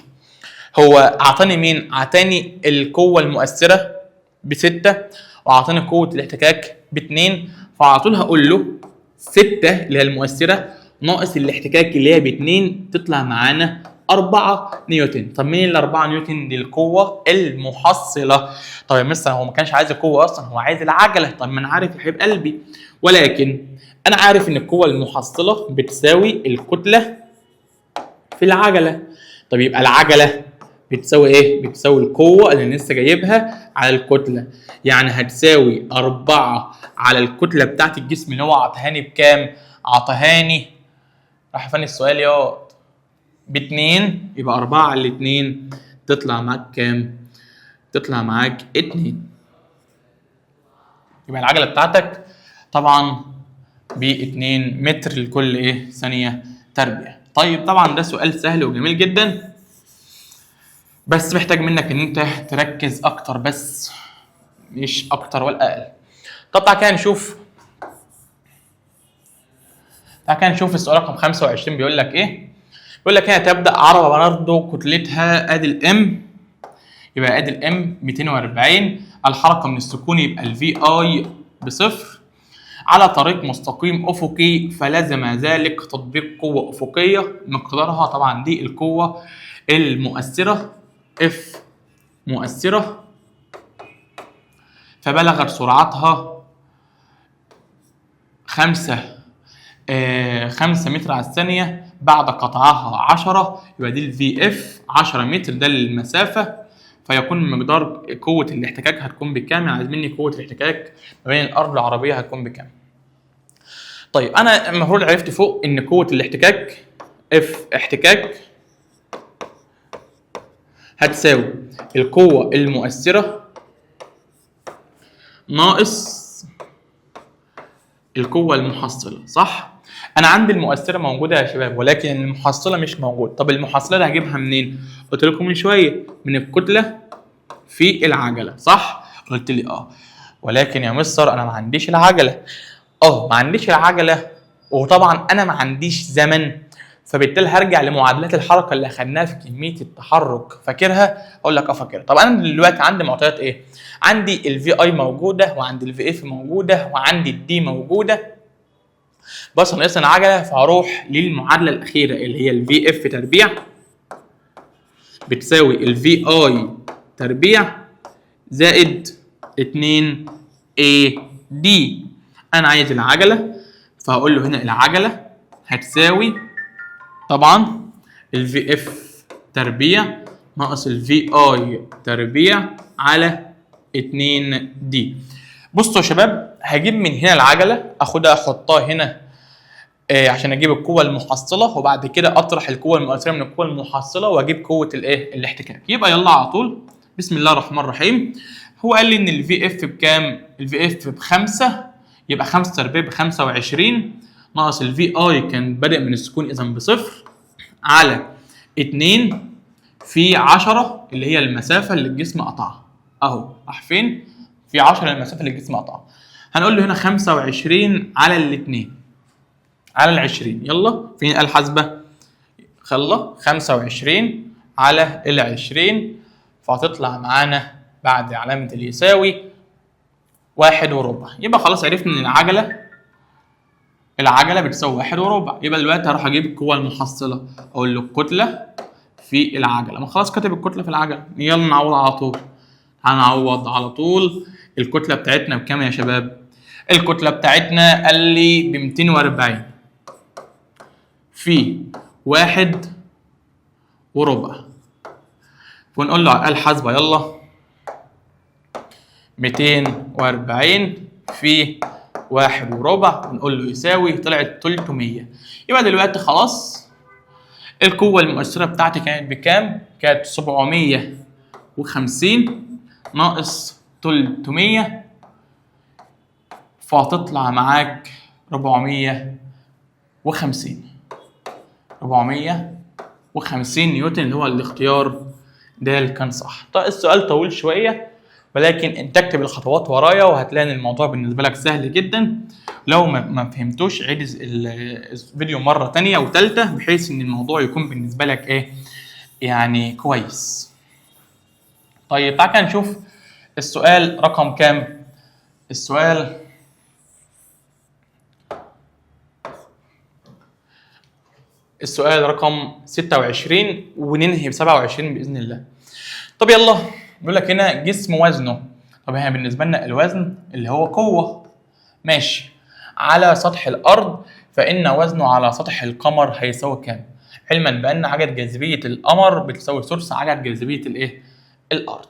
هو اعطاني مين؟ اعطاني القوه المؤثره ب6 واعطاني قوه الاحتكاك ب2، فعلى طول هقول له 6 اللي هي المؤثره ناقص الاحتكاك اللي هي ب2 تطلع معانا 4 نيوتن. طب مين ال 4 نيوتن؟ دي القوه المحصله. طب يا مستر هو ما كانش عايز القوه اصلا، هو عايز العجله. طب ما انا عارف يا حبيب قلبي، ولكن انا عارف ان القوه المحصله بتساوي الكتله في العجله. طب يبقى العجله بتساوي ايه؟ بتساوي القوه اللي لسه جايبها على الكتله، يعني هتساوي 4 على الكتله بتاعت الجسم اللي هو عطهاني بكام؟ عطهاني، راح فين السؤال يا ب2، يبقى 4 على 2 تطلع معاك كام؟ تطلع معاك 2. يبقى العجله بتاعتك طبعا ب 2 متر لكل ايه؟ ثانيه تربيع. طيب طبعا ده سؤال سهل وجميل جدا، بس محتاج منك ان انت تركز اكتر بس، مش اكتر ولا اقل. طب تعالى كده نشوف السؤال رقم 25 بيقول لك ايه؟ بيقول لك هنا تبدا عربه برضه كتلتها ادي الام، يبقى ادي الام 240، الحركه من السكون يبقى الفي اي بصفر، على طريق مستقيم افقي، فلازم ذلك تطبيق قوه افقيه مقدارها طبعا دي القوه المؤثره اف مؤثره، فبلغت سرعتها 5 متر على الثانيه بعد قطعها 10، يبقى دي الفي اف 10 متر ده المسافه، فيكون مقدار قوه الاحتكاك هتكون بكام؟ عايز مني قوه الاحتكاك ما بين الارض العربيه هتكون بكام؟ طيب انا المفروض عرفت فوق ان قوه الاحتكاك اف احتكاك هتساوي القوه المؤثره ناقص القوه المحصله، صح؟ انا عندي المؤثره موجوده يا شباب، ولكن المحصله مش موجود. طب المحصله دي هجيبها منين؟ قلت لكم من شويه من الكتله في العجله، صح؟ قلت لي ولكن يا مستر انا ما عنديش العجله. ما عنديش العجله، وطبعا انا ما عنديش زمن، فبالتالي هرجع لمعادلات الحركه اللي اخدناها في كميه التحرك، فاكرها؟ اقول لك فاكرها. طب انا دلوقتي عندي معطيات ايه؟ عندي الفي اي موجوده، وعندي الفي اف موجوده، وعندي الدي موجوده، بس ناقصنا العجله، فهروح للمعادله الاخيره اللي هي الفي اف تربيع بتساوي الفي اي تربيع زائد 2 اي دي. انا عايز العجله، فهقول له هنا العجله هتساوي طبعا الفي اف تربيع ناقص الفي اي تربيع على 2 دي. بصوا يا شباب، هجيب من هنا العجله اخدها احطها هنا عشان اجيب القوه المحصله، وبعد كده اطرح القوه المؤثره من القوه المحصله واجيب قوه الايه؟ الاحتكاك. يبقى يلا على طول بسم الله الرحمن الرحيم. هو قال لي ان الفي اف بكام؟ الفي اف ب5، يبقى 5 تربيع ب 25 ناقص الفي اي كان بادئ من السكون اذا بصفر على 2 في 10 اللي هي المسافه اللي الجسم قطعها، اهو راح فين؟ في 10 المسافه اللي الجسم قطعها. هنقول له هنا 25 على الاثنين على ال20، يلا فين الآلة الحاسبة؟ خلا 25 على ال20، فهتطلع معانا بعد علامة اليساوي 1.25. يبقى خلاص عرفنا ان العجلة بتساوي 1.25. يبقى دلوقتي هروح اجيب القوة المحصلة، اقول له الكتلة في العجلة، ما خلاص كاتب الكتلة في العجلة، يلا نعوض على طول. هنعوض على طول. الكتلة بتاعتنا بكام يا شباب؟ الكتلة بتاعتنا قال لي ب 240 في 1.25، ونقول له على الآلة الحاسبة يلا 240 في 1.25 ونقول له يساوي، طلعت 300. يبقى دلوقتي خلاص القوة المؤثرة بتاعتي كانت بكام؟ كانت 750 ناقص 300، فهتطلع معاك 450 نيوتن، اللي هو الاختيار ده اللي كان صح. طيب السؤال طويل شويه، ولكن انت اكتب الخطوات ورايا وهتلاقي ان الموضوع بالنسبه لك سهل جدا. لو ما فهمتوش عيد الفيديو مره ثانيه وثالثه، بحيث ان الموضوع يكون بالنسبه لك ايه يعني كويس. طيب تعال نشوف السؤال رقم كام. السؤال رقم 26 وننهي ب 27 باذن الله. طب يلا، بيقول لك هنا جسم وزنه. طب هنا بالنسبه لنا الوزن اللي هو قوه، ماشي، على سطح الارض، فان وزنه على سطح القمر هيساوي كام؟ علما بان عجله جاذبيه القمر بتساوي ثلث عجله جاذبيه الايه؟ الارض.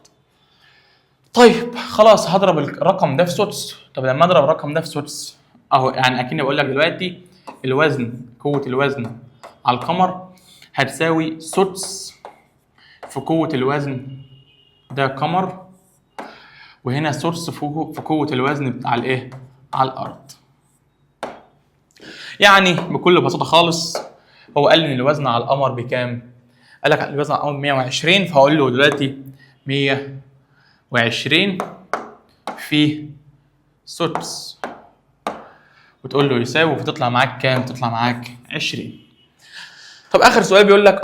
طيب خلاص، هضرب الرقم ده في سدس. طب لما اضرب الرقم ده في سدس اهو، يعني اكني بقول لك دلوقتي الوزن، قوه الوزن على القمر هتساوي سدس في قوه الوزن ده قمر، وهنا سدس في قوه الوزن بتاع الايه؟ على الارض. يعني بكل بساطه خالص، هو قال لي ان الوزن على القمر بكام؟ قال لك الوزن على القمر 120، فهقول له دلوقتي 120 في سدس، وتقول له يساوي، فتطلع معاك كام؟ تطلع معاك 20. طب اخر سؤال بيقول لك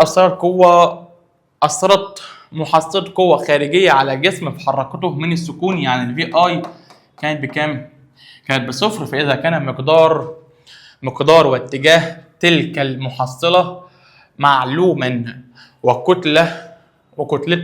اثرت محصله قوه خارجيه على جسم في حركته من السكون، يعني الفي اي كانت بكام؟ كانت بصفر. فاذا كان مقدار واتجاه تلك المحصله معلوما وكتلته